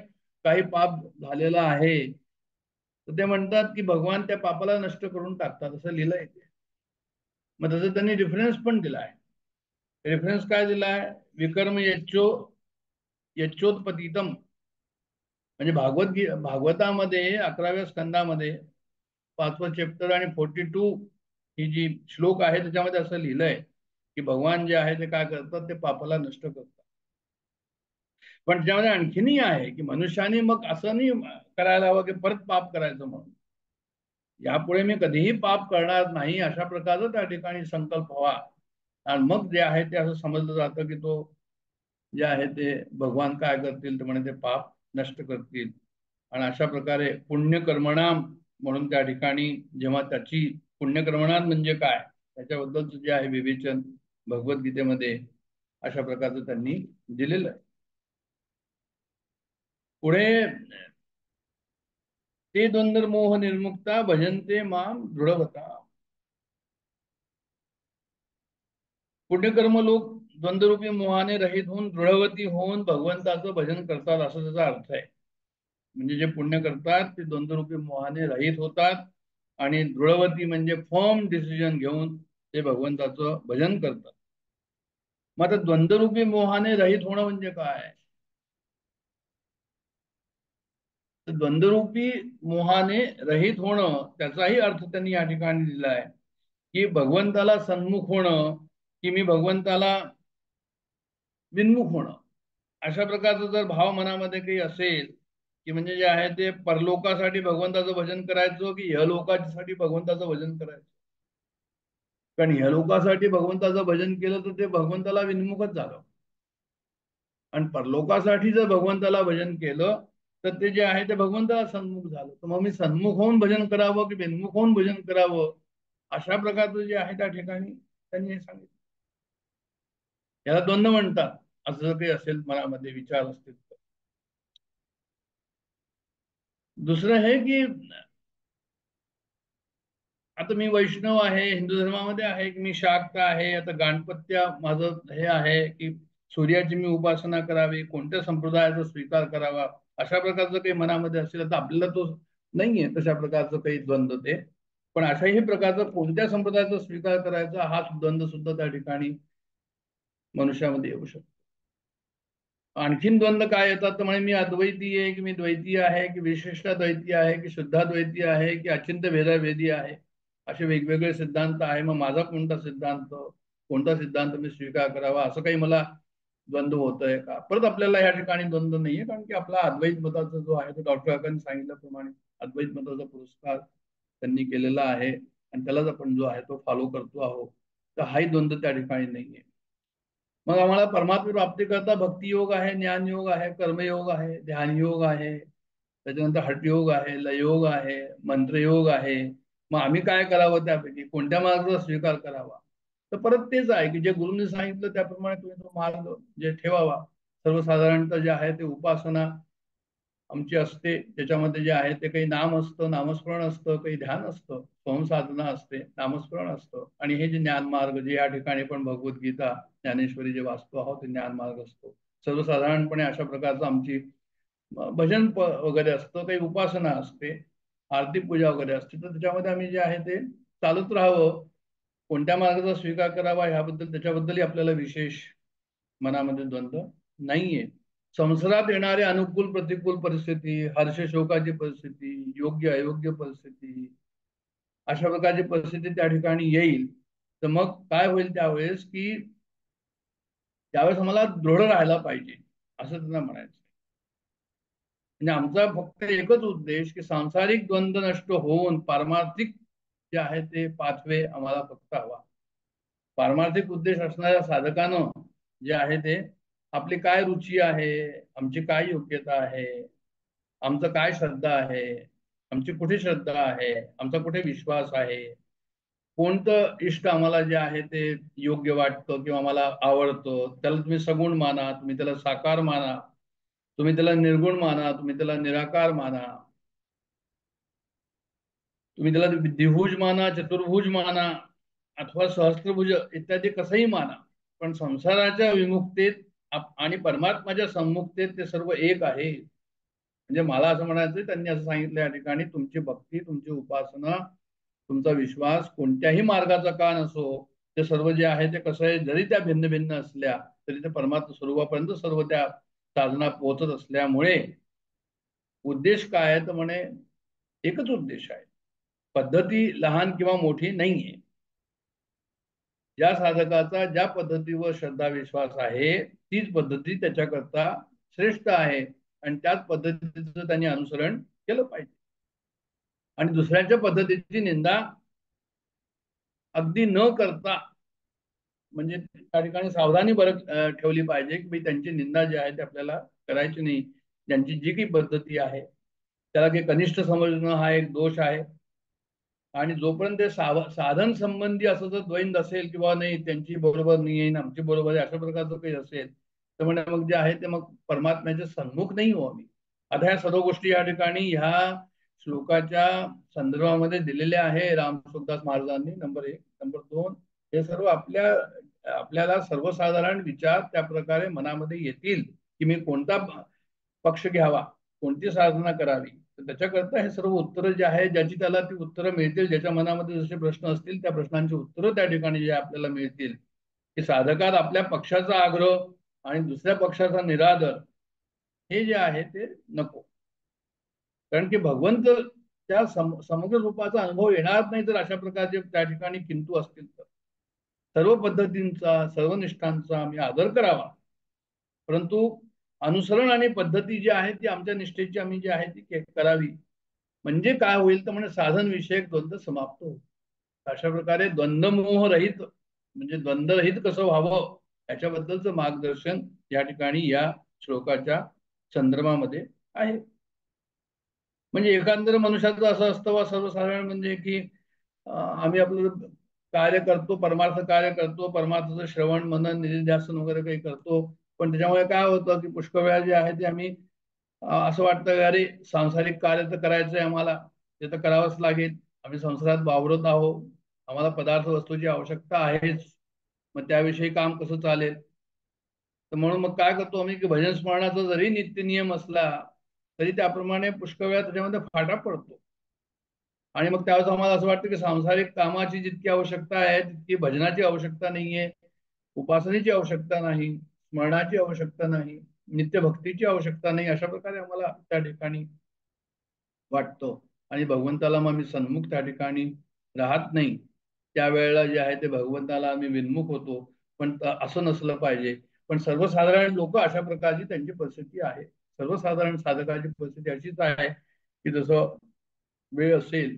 काही पाप झालेला आहे तर ते म्हणतात की भगवान त्या पापाला नष्ट करून टाकतात असं लिहिलंय. मग तसं त्यांनी रेफरन्स पण दिला आहे. रेफरन्स काय दिलाय विकर्म यच्चोत्पतितम म्हणजे भागवतामध्ये 11व्या स्कंदामध्ये 5वं चॅप्टर आणि 42 ही जी श्लोक आहे त्याच्यामध्ये असं लिहिलंय की भगवान जे आहे ते काय करतात ते पापाला नष्ट करतात. पण त्याच्यामध्ये आणखीनही आहे की मनुष्याने मग असं नाही करायला हवं की परत पाप करायचं म्हणून यापुढे मी कधीही पाप करणार नाही अशा प्रकारचा त्या ठिकाणी संकल्प व्हावा आणि मग जे आहे ते असं समजलं जातं की तो जे आहे ते भगवान काय करतील तर म्हणे ते पाप नष्ट करतील. आणि अशा प्रकारे पुण्यकर्मणाम म्हणून त्या ठिकाणी जेव्हा त्याची पुण्यकर्मणाम म्हणजे काय त्याच्याबद्दलचं जे आहे विवेचन भगवद्गीतेमध्ये अशा प्रकारचं त्यांनी दिलेलं आहे. पुढे ते द्वंद्वमोह निर्मुक्ता भजन्ते माम दृढवता. पुण्यकर्म लोक द्वंद्वरूपी मोहाने रहित होऊन दृढवती होऊन भगवंताचं भजन करतात असं त्याचा अर्थ आहे. म्हणजे जे पुण्य करतात ते द्वंद्वरूपी मोहाने रहित होतात आणि दृढवती म्हणजे फर्म डिसिजन घेऊन ते भगवंताचं भजन करतात. मग आता द्वंद्वरूपी मोहाने रहित होणं म्हणजे काय तर द्वंद्वरूपी मोहाने रहित होणं त्याचाही अर्थ त्यांनी या ठिकाणी दिला आहे की भगवंताला सन्मुख होणं की मी भगवंताला विन्मुख होणं. अशा प्रकारचा जर भाव मनामध्ये काही असेल की म्हणजे जे आहे ते परलोकासाठी भगवंताचं भजन करायचं की यलोकासाठी भगवंताचं भजन करायचं. कारण यलोकासाठी भगवंताचं भजन केलं तर ते भगवंताला विन्मुखच झालं आणि परलोकासाठी जर भगवंताला भजन केलं तर ते जे आहे ते भगवंताला सन्मुख झालं. तर मग मी सन्मुख होऊन भजन करावं की विन्मुख होऊन भजन करावं अशा प्रकारचं जे आहे त्या ठिकाणी त्यांनी हे सांगितलं. याला द्वंद्व म्हणतात असं जर काही असेल मनामध्ये विचार असतील तर. दुसरं हे की आता मी वैष्णव आहे हिंदू धर्मामध्ये आहे की मी शाक्त आहे आता गणपत्य माझं हे आहे की सूर्याची मी उपासना करावी कोणत्या संप्रदायाचा स्वीकार करावा अशा प्रकारचं काही मनामध्ये असेल तर आपल्याला तो नाहीये तशा प्रकारचं काही द्वंद्व ते. पण अशाही प्रकारचा कोणत्या संप्रदायाचा स्वीकार करायचा हा द्वंद्व सुद्धा त्या ठिकाणी मनुष्यामध्ये येऊ शकतो. आणखीन द्वंद्व काय येतात तर म्हणे मी अद्वैती आहे की मी द्वैती आहे की विशिष्टाद्वैती आहे की शुद्धाद्वैती आहे की अचिंत्य भेदाभेदी आहे, असे वेगवेगळे सिद्धांत आहे. मग माझा कोणता सिद्धांत मी स्वीकार करावा असं काही मला द्वंद्व होतोय का? परत आपल्याला या ठिकाणी द्वंद्व नाहीये, कारण की आपला अद्वैत मताचा जो आहे तो डॉक्टर काकांनी सांगितल्याप्रमाणे अद्वैत मताचा पुरस्कार त्यांनी केलेला आहे आणि त्यालाच आपण जो आहे तो फॉलो करतो आहोत. तर हाही द्वंद्व त्या ठिकाणी नाहीये. मग आम्हाला परमात्मा प्राप्ती करता भक्ती योग आहे, ज्ञान योग आहे, कर्मयोग आहे, ध्यान योग आहे, त्याच्यानंतर हठयोग आहे, लयोग आहे, मंत्रयोग आहे. मग आम्ही काय करावं, त्यापैकी कोणत्या मार्गाचा स्वीकार करावा? तर परत तेच आहे की जे गुरुंनी सांगितलं त्याप्रमाणे तुम्ही तो मार्ग जे ठेवावा. सर्वसाधारणतः जे आहे ते उपासना आमची असते, त्याच्यामध्ये जे आहे ते काही नाम असतं, नामस्मरण असतं, काही ध्यान असतं, संसाधना असते, नामस्मरण असतं, आणि हे जे ज्ञानमार्ग जे या ठिकाणी पण भगवद्गीता ज्ञानेश्वरी जे वाचतो आहोत ते ज्ञानमार्ग असतो. सर्वसाधारणपणे अशा प्रकारचं आमची भजन वगैरे असतं, काही उपासना असते, आरती पूजा वगैरे असते. तर त्याच्यामध्ये आम्ही जे आहे ते चालत राहावं. कोणत्या मार्गाचा स्वीकार करावा ह्याबद्दल त्याच्याबद्दलही आपल्याला विशेष मनामध्ये द्वंद्व नाहीये. संसारात येणारे अनुकूल प्रतिकूल परिस्थिती, हर्ष शोकाची परिस्थिती, योग्य अयोग्य परिस्थिती, अशा प्रकारची परिस्थिती त्या ठिकाणी येईल. तर मग काय होईल त्यावेळेस की त्यावेळेस आम्हाला दृढ राहायला पाहिजे असं त्यांना म्हणायचं. म्हणजे आमचा फक्त एकच उद्देश की सांसारिक द्वंद्व नष्ट होऊन पारमार्थिक जे आहे ते पाथवे आम्हाला फक्त हवा. पारमार्थिक उद्देश असणाऱ्या साधकानं जे आहे ते आपली काय रुची आहे, आमची काय योग्यता आहे, आमचं काय श्रद्धा आहे, आमची कुठे श्रद्धा आहे, आमचा कुठे विश्वास आहे, कोणतं इष्ट आम्हाला जे आहे ते योग्य वाटतं किंवा आम्हाला आवडतं, त्याला तुम्ही सगुण माना, तुम्ही त्याला साकार माना, तुम्ही त्याला निर्गुण माना, तुम्ही त्याला निराकार माना, तुम्ही त्याला द्विभुज माना, चतुर्भुज माना अथवा सहस्त्रभुज इत्यादी कसंही माना, पण संसाराच्या विमुक्तेत आणि परमात्माच्या सम्मुक्तेत ते सर्व एक आहे. म्हणजे मला असं म्हणायचं, त्यांनी असं सांगितलं या ठिकाणी, तुमची भक्ती, तुमची उपासना, तुमचा विश्वास कोणत्याही मार्गाचा का नसो, ते सर्व जे आहे ते कसं आहे, जरी त्या भिन्न भिन्न असल्या तरी ते परमात्मा स्वरूपापर्यंत सर्व त्या साधना पोहोचत असल्यामुळे उद्देश काय आहे तर म्हणे एकच उद्देश आहे. पद्धती लहान किंवा मोठी नाहीये. ज्या साधकाचा ज्या पद्धतीवर श्रद्धा विश्वास आहे तीच पद्धती त्याच्याकरता श्रेष्ठ आहे आणि त्याच पद्धतीचं त्यांनी अनुसरण केलं पाहिजे. आणि दुसऱ्याच्या पद्धतीची निंदा अगदी न करता, म्हणजे त्या ठिकाणी सावधानी ठेवली पाहिजे की त्यांची निंदा जी आहे ते आपल्याला करायची नाही. ज्यांची जी काही पद्धती आहे त्याला काही कनिष्ठ समजणं हा एक दोष आहे. आणि जोपर्यंत साधन संबंधी असं जर द्वैंद असेल किंवा नाही त्यांची बरोबर नाही आहे आमची बरोबर आहे अशा प्रकारचं काही असेल तर म्हणजे मग जे आहे ते मग परमात्म्याचे सन्मुख नाही हो आम्ही. आता ह्या सर्व गोष्टी या ठिकाणी ह्या श्लोकाच्या संदर्भामध्ये दिलेल्या आहे रामसुखदास महाराजांनी. नंबर 1. नंबर 2, हे सर्व आपल्याला सर्वसाधारण विचार त्या प्रकारे मनामध्ये येतील की मी कोणता पक्ष घ्यावा, कोणती साधना करावी. तर त्याच्याकरता हे सर्व उत्तरं जे आहे ज्याची त्याला ती उत्तरं मिळतील, ज्याच्या मनामध्ये जसे प्रश्न असतील त्या प्रश्नांची उत्तरं त्या ठिकाणी जे आपल्याला मिळतील, की साधकात आपल्या पक्षाचा आग्रह आणि दुसऱ्या पक्षाचा निरादर हे जे आहे ते नको. कारण की भगवंत त्या समग्र रूपाचा अनुभव येणार नाही तर अशा प्रकारचे त्या ठिकाणी किंतु असतील तर. सर्व पद्धतींचा, सर्व निष्ठांचा आम्ही आदर करावा, परंतु अनुसरण आणि पद्धती जी आहे ती आमच्या निष्ठेची आम्ही जी आहे ती करावी. म्हणजे काय होईल तर म्हणजे साधन विषयक द्वंद्व समाप्त होईल. अशा प्रकारे द्वंद्वमोह रहित म्हणजे द्वंद्वरहित कसं व्हावं याच्याबद्दलचं मार्गदर्शन या ठिकाणी या श्लोकाच्या संदर्भामध्ये आहे. म्हणजे एकांतर मनुष्याचं असं असतं वा सर्वसाधारण म्हणजे की आम्ही आपलं कार्य करतो, परमार्थ कार्य करतो, परमार्थाचं श्रवण मनन निधिध्यासन वगैरे काही करतो, पण त्याच्यामुळे काय होतं की पुष्कळ वेळा जे आहे ते आम्ही असं वाटतं की अरे सांसारिक कार्य तर करायचंय आम्हाला, ते तर करावंच लागेल, आम्ही संसारात वावरत आहोत, आम्हाला पदार्थ वस्तूची आवश्यकता आहेच, मग त्याविषयी काम कसं चालेल. तर म्हणून मग काय करतो आम्ही की भजन स्मरणाचा जरी नित्य नियम असला तरी त्याप्रमाणे पुष्कळ वेळा त्याच्यामध्ये फाटा पडतो. आणि मग त्यावेळेस आम्हाला असं वाटतं की सांसारिक कामाची जितकी आवश्यकता आहे तितकी भजनाची आवश्यकता नाहीये, उपासनेची आवश्यकता नाही, स्मरणाची आवश्यकता नाही, नित्यभक्तीची आवश्यकता नाही, अशा प्रकारे आम्हाला त्या ठिकाणी वाटतो. आणि भगवंताला मग आम्ही सन्मुख त्या ठिकाणी राहत नाही. त्यावेळेला जे आहे ते भगवंताला आम्ही विन्मुख होतो. पण असं नसलं पाहिजे. पण सर्वसाधारण लोक अशा प्रकारची त्यांची परिस्थिती आहे. सर्वसाधारण साधकाची परिस्थिती अशीच आहे की जसं वेळ असेल,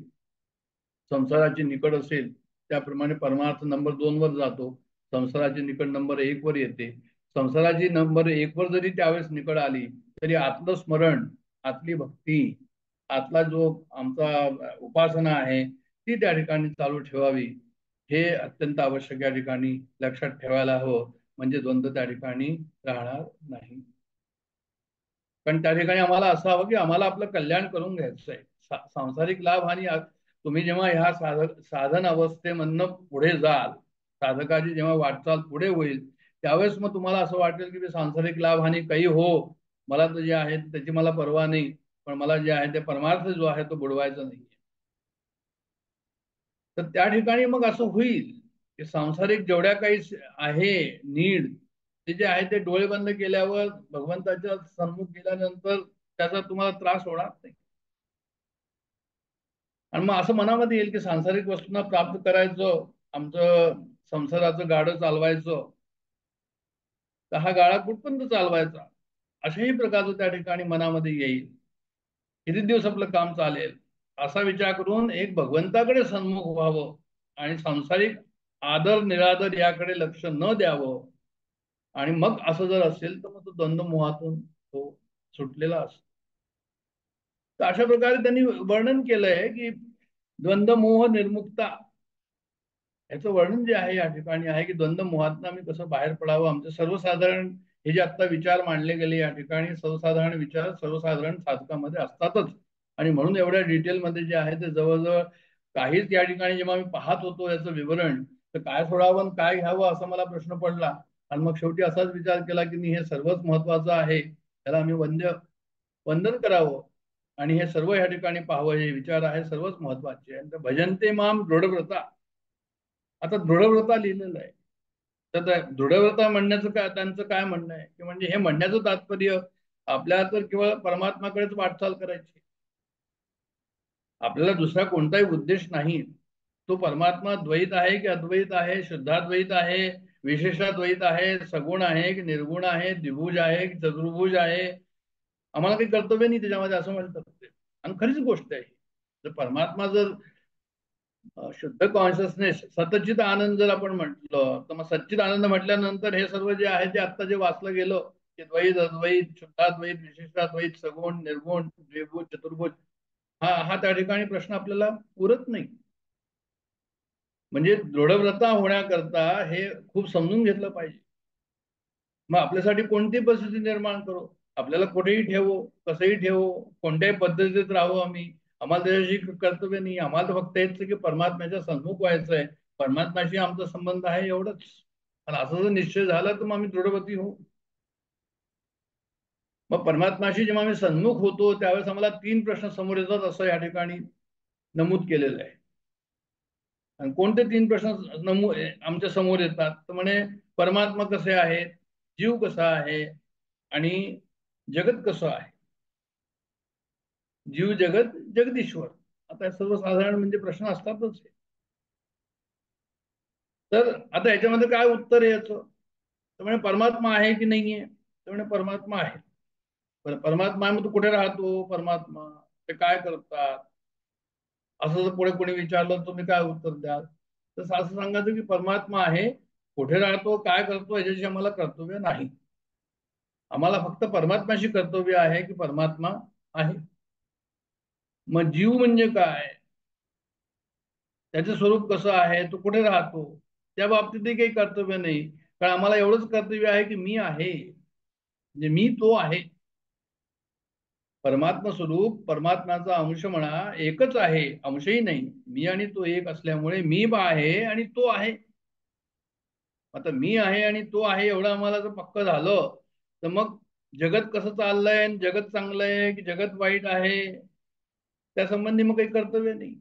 संसाराची निकड असेल, त्याप्रमाणे परमार्थ नंबर 2 वर जातो. संसाराची निकड नंबर 1 वर येते. संसाराची नंबर 1 वर जरी त्यावेळेस निकड आली तरी आतलं स्मरण, आतली भक्ती, आतला जो आमचा उपासना आहे ती त्या ठिकाणी चालू ठेवावी. हे अत्यंत आवश्यक या ठिकाणी लक्षात ठेवायला हवं. म्हणजे द्वंद्व त्या ठिकाणी राहणार नाही. पण त्या ठिकाणी आम्हाला असं हवं की आम्हाला आपलं कल्याण करून घ्यायचं आहे. सांसारिक लाभ आणि तुम्ही जेव्हा ह्या साधन अवस्थेमधनं पुढे जाल, साधकाची जेव्हा वाटचाल पुढे होईल, त्यावेळेस मग तुम्हाला असं वाटेल की सांसारिक लाभ आणि काही हो, मला तर जे आहे त्याची मला पर्वा नाही, पण मला जे आहे ते परमार्थ जो आहे तो बुडवायचा नाही. तर त्या ठिकाणी मग असं होईल की सांसारिक जेवढ्या काही आहे नीड, ते जे आहे ते डोळे बंद केल्यावर भगवंताच्या सन्मुख गेल्यानंतर त्याचा तुम्हाला त्रास होणार नाही. आणि मग असं मनामध्ये येईल की सांसारिक वस्तूंना प्राप्त करायचं, आमचं संसाराचं गाडं चालवायचं, तर हा गाडा कुठपर्यंत चालवायचा, अशाही प्रकारचं त्या ठिकाणी मनामध्ये येईल. किती दिवस आपलं काम चालेल असा विचार करून एक भगवंताकडे सन्मुख व्हावं आणि सांसारिक आदर निरादर याकडे लक्ष न द्यावं. आणि मग असं जर असेल तर मग तो द्वंद्व मोहातून तो सुटलेला असतो. तर अशा प्रकारे त्यांनी वर्णन केलंय की द्वंद्व मोह निर्मुक्ता, याचं वर्णन जे आहे या ठिकाणी आहे की द्वंद्व मोहातून आम्ही कसं बाहेर पडावं. आमचे सर्वसाधारण हे जे आता विचार मांडले गेले या ठिकाणी सर्वसाधारण विचार सर्वसाधारण साधकामध्ये असतातच. आणि म्हणून एवढ्या डिटेलमध्ये जे आहे ते जवळजवळ काहीच या ठिकाणी जेव्हा मी पाहत होतो याचं विवरण, तर काय सोडावं काय घ्यावं असा मला प्रश्न पडला. आणि मग शेवटी असाच विचार केला की हे सर्वच महत्वाचं आहे, त्याला आम्ही वंदन करावं आणि हे सर्व या ठिकाणी पाहावं. हे विचार आहे सर्वच महत्वाचे आहे. भजनते माम दृढव्रता, आता दृढव्रता लिहिलेलं आहे. तर दृढव्रता म्हणण्याचं काय, त्यांचं काय म्हणणं आहे की म्हणजे हे म्हणण्याचं तात्पर्य आपल्याला तर केवळ परमात्माकडेच वाटचाल करायची, आपल्याला दुसरा कोणताही उद्देश नाही. तो परमात्मा द्वैत आहे की अद्वैत आहे, शुद्धाद्वैत आहे, विशेषाद्वैत आहे, सगुण आहे की निर्गुण आहे, द्विभुज आहे की चतुर्भुज आहे, आम्हाला काही कर्तव्य नाही त्याच्यामध्ये असं म्हणतात ते. आणि खरीच गोष्ट आहे. जर परमात्मा जर शुद्ध कॉन्शियसनेस सतचित आनंद जर आपण म्हटलं तर मग सच्चित आनंद म्हटल्यानंतर हे सर्व जे आहे ते आता जे वाचलं गेलं की द्वैत अद्वैत शुद्धाद्वैत विशिष्टाद्वैत सगुण निर्गुण द्विभुज चतुर्भुज, हा हा त्या ठिकाणी प्रश्न आपल्याला उरत नाही. म्हणजे दृढव्रता होण्याकरता हे खूप समजून घेतलं पाहिजे. मग आपल्यासाठी कोणती परिस्थिती निर्माण करू, आपल्याला कुठेही ठेवू, कसंही ठेवू, कोणत्याही पद्धतीत राहू, आम्हाला त्याच्याशी कर्तव्य नाही. आम्हाला तर फक्त हेच की परमात्म्याच्या सन्मुख व्हायचं आहे, परमात्म्याशी आमचा संबंध आहे एवढंच. आणि असं जर निश्चय झाला तर मग आम्ही दृढव्रती होऊ. मग परमात्म्याशी जेव्हा आम्ही सन्मुख होतो त्यावेळेस आम्हाला 3 प्रश्न समोर येतात असं या ठिकाणी नमूद केलेलं आहे. आणि कोणते 3 प्रश्न आमच्या समोर येतात तर म्हणे परमात्मा कसे आहेत, जीव कसा आहे आणि जगत कसं आहे. जीव जगत जगदीश्वर, आता सर्वसाधारण म्हणजे प्रश्न असतातच. तर आता याच्यामध्ये काय उत्तर आहे याचं, तर म्हणे परमात्मा आहे की नाहीये, तर म्हणे परमात्मा आहे. परमात्मा आहे, मग तो कुठे राहतो परमात्मा, ते काय करतात, असं जर पुढे कोणी विचारलं तुम्ही काय उत्तर द्याल. तर असं सांगायचं की परमात्मा आहे, कुठे राहतो काय करतो याच्याशी आम्हाला कर्तव्य नाही. आम्हाला फक्त परमात्म्याशी कर्तव्य आहे की परमात्मा आहे. मग जीव म्हणजे काय, त्याचं स्वरूप कसं आहे, तो कुठे राहतो, त्या बाबतीतही काही कर्तव्य नाही. कारण आम्हाला एवढंच कर्तव्य आहे की मी आहे, म्हणजे मी तो आहे. परमात्मा स्वरूप परमात्म्याचा अंश म्हणा एकच आहे, अंशही नाही. मी आणि तो एक असल्यामुळे मी आहे आणि तो आहे. आता मी आहे आणि तो आहे एवढं आम्हाला जर पक्क झालं तर मग जगत कसं चाललंय, जगत चांगलं आहे की जगत वाईट आहे, त्या संबंधी मग काही कर्तव्य नाही.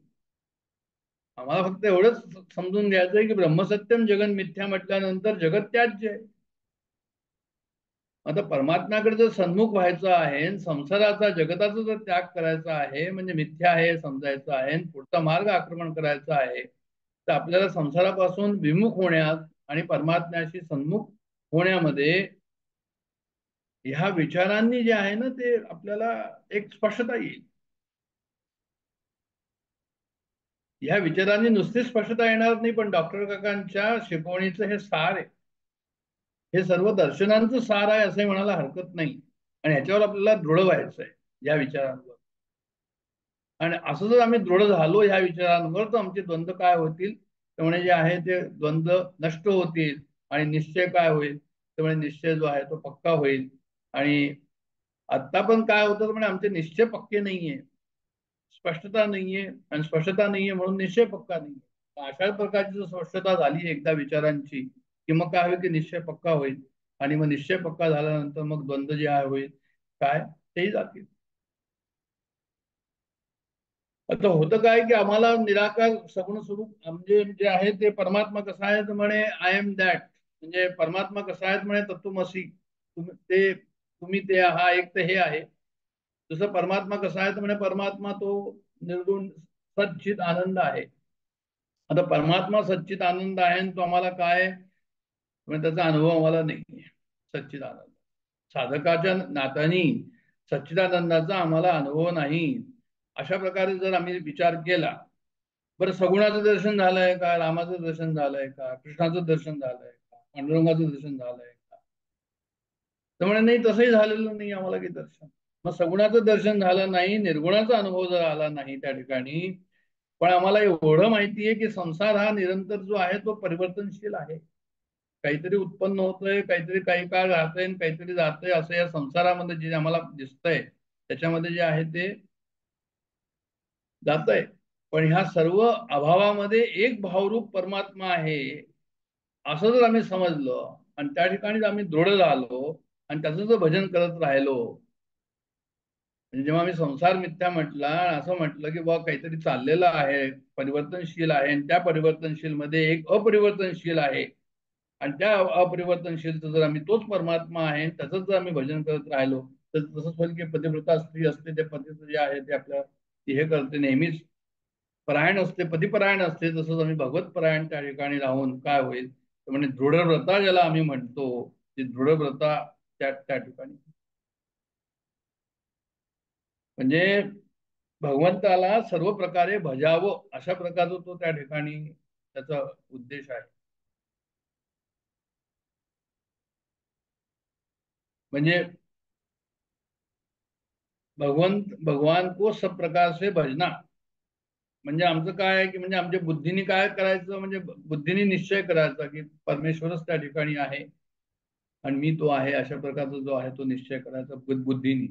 आम्हाला फक्त एवढंच समजून घ्यायचं आहे की ब्रह्मसत्यम जगन मिथ्या म्हटल्यानंतर जगत त्याज्य आहे. आता परमात्म्याकडे जर सन्मुख व्हायचं आहे, संसाराचा जगताचा जर त्याग करायचा आहे, म्हणजे मिथ्या आहे समजायचं आहे, पुढचा मार्ग आक्रमण करायचा आहे, तर आपल्याला संसारापासून विमुख होण्यात आणि परमात्म्याशी सन्मुख होण्यामध्ये ह्या विचारांनी जे आहे ना ते आपल्याला एक स्पष्टता येईल. ह्या विचारांनी नुसती स्पष्टता येणार नाही, पण डॉक्टर काकांच्या शिकवणीचं हे सार आहे. हे सर्व दर्शनांचं सार आहे असंही म्हणायला हरकत नाही. आणि ह्याच्यावर आपल्याला दृढ व्हायचं आहे या विचारांवर. आणि असं जर आम्ही दृढ झालो ह्या विचारांवर, तर आमचे द्वंद्व काय होतील, त्यामुळे जे आहे ते द्वंद्व नष्ट होतील. आणि निश्चय काय होईल, त्यामुळे निश्चय जो आहे तो पक्का होईल. आणि आता पण काय होतं म्हणजे आमचे निश्चय पक्के नाहीये, स्पष्टता नाहीये, आणि स्पष्टता नाहीये म्हणून निश्चय पक्का नाहीये. अशा प्रकारची जर स्पष्टता झाली एकदा विचारांची, की मग काय होईल की निश्चय पक्का होईल. आणि मग निश्चय पक्का झाल्यानंतर मग द्वंद्व जे आहे होईल काय तेही जातील. आता होतं काय की आम्हाला निराकार सगुण स्वरूप म्हणजे जे आहे ते परमात्मा कसा आहे तर म्हणे आय एम दॅट, म्हणजे परमात्मा कसा आहे म्हणे तत्वमसी, तुम्ही ते हा एक तर हे आहे. जसं परमात्मा कसा आहे तर म्हणे परमात्मा तो निर्गुण सच्चित आनंद आहे. आता परमात्मा सच्चित आनंद आहे आणि तो आम्हाला काय म्हणजे त्याचा अनुभव आम्हाला नाही. सच्चित आनंद साधकाच्या नात्याने सच्चिदानंदाचा आम्हाला अनुभव नाही. अशा प्रकारे जर आम्ही विचार केला, बरं सगुणाचं दर्शन झालंय का, रामाचं दर्शन झालंय का, कृष्णाचं दर्शन झालंय का, पांडुरंगाचं दर्शन झालंय का, तर म्हणे नाही तसंही झालेलं नाही आम्हाला की दर्शन. मग सगुणाचं दर्शन झालं नाही, निर्गुणाचा अनुभव जर आला नाही त्या ठिकाणी, पण आम्हाला एवढं माहिती आहे की संसार हा निरंतर जो आहे तो परिवर्तनशील आहे. काहीतरी उत्पन्न होतंय, काहीतरी काही काळ राहतंय आणि काहीतरी जातंय, असं या संसारामध्ये जे आम्हाला दिसतंय त्याच्यामध्ये जे आहे ते जातंय. पण ह्या सर्व अभावामध्ये एक भावरूप परमात्मा आहे असं जर आम्ही समजलं आणि त्या ठिकाणी आम्ही दृढ झालो आणि त्याचं जर भजन करत राहिलो, म्हणजे जेव्हा आम्ही संसार मिथ्या म्हटला, असं म्हटलं की बाबा काहीतरी चाललेलं आहे, परिवर्तनशील आहे, आणि त्या परिवर्तनशील मध्ये एक अपरिवर्तनशील आहे, आणि त्या अपरिवर्तनशीलचं जर आम्ही तोच परमात्मा आहे त्याचं जर आम्ही भजन करत राहिलो, तर तसंच होईल की पतिव्रता स्त्री असते ते पतीचं जे आहे ते आपल्या हे करते, नेहमीच परायण असते, पतिपरायण असते. तसंच आम्ही भगवत परायण त्या ठिकाणी राहून काय होईल तर म्हणजे दृढव्रता ज्याला आम्ही म्हणतो, ती दृढव्रता त्या त्या ठिकाणी म्हणजे भगवंताला सर्व प्रकारे भजावं अशा प्रकारचा तो त्या ठिकाणी त्याचा उद्देश आहे. म्हणजे भगवान को सब प्रकार से भजना, म्हणजे आमचं काय आहे की म्हणजे आमच्या बुद्धीने काय करायचं, म्हणजे बुद्धीने निश्चय करायचा की परमेश्वरच त्या ठिकाणी आहे आणि मी तो आहे, अशा प्रकारचा जो आहे तो निश्चय करायचा बुद्धीने.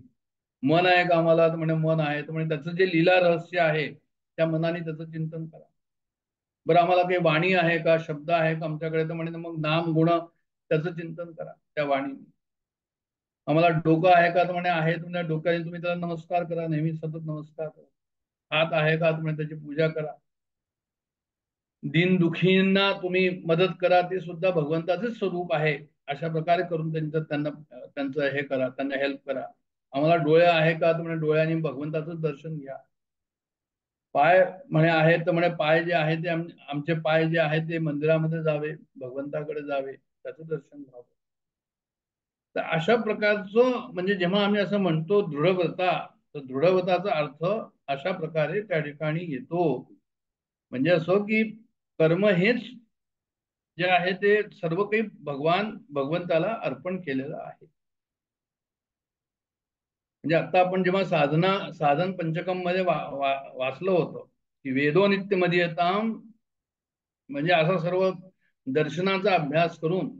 मन आहे का आम्हाला तर म्हणजे मन आहे, तर म्हणजे त्याचं जे लीला रहस्य आहे त्या मनाने त्याचं चिंतन करा. बरं आम्हाला काही वाणी आहे का, शब्द आहे का आमच्याकडे, तर म्हणजे मग नाम गुण त्याचं चिंतन करा त्या वाणीने. आम्हाला डोकं आहे का तर म्हणे आहे, तुम्ही डोक्याने तुम्ही त्याला नमस्कार करा, नेहमी सतत नमस्कार करा. हात आहे का तुम्ही त्याची पूजा करा. दीन दुखींना तुम्ही मदत करा, ते सुद्धा भगवंताचेच स्वरूप आहे, अशा प्रकारे करून त्यांचं हे करा, त्यांना हेल्प करा. आम्हाला डोळे आहे का तर म्हणे डोळ्यांनी भगवंताचं दर्शन घ्या. पाय म्हणे आहेत तर म्हणे पाय जे आहे ते आमचे पाय जे आहेत ते मंदिरामध्ये जावे, भगवंताकडे जावे, त्याचं दर्शन घ्यावं. तर अशा प्रकारचं म्हणजे जेव्हा आम्ही असं म्हणतो दृढव्रता, तर दृढव्रताचा अर्थ अशा प्रकारे त्या ठिकाणी येतो. म्हणजे असं की कर्म हेच जे आहे ते सर्व काही भगवंताला अर्पण केलेलं आहे. म्हणजे आता आपण जेव्हा साधन पंचकम मध्ये वाचलं होतं की वेदो नित्य मदीयताम, म्हणजे असा सर्व दर्शनाचा अभ्यास करून,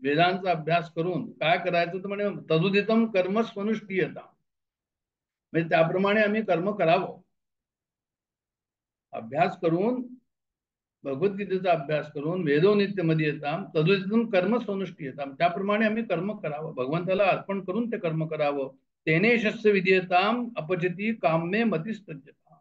वेदांचा अभ्यास करून काय करायचं तर म्हणजे तदुदितम कर्म स्वनुष्ठीयता, म्हणजे त्याप्रमाणे आम्ही कर्म करावं. अभ्यास करून भगवद्गीतेचा अभ्यास करून वेदो नित्यमध्ये येताम तदुदितम कर्म सोनुष्टी येताम, त्याप्रमाणे आम्ही कर्म करावं, भगवंताला अर्पण करून ते कर्म करावं. तेने शस्य विधीयताम अपचिती काम्ये मतिस्तज्जता,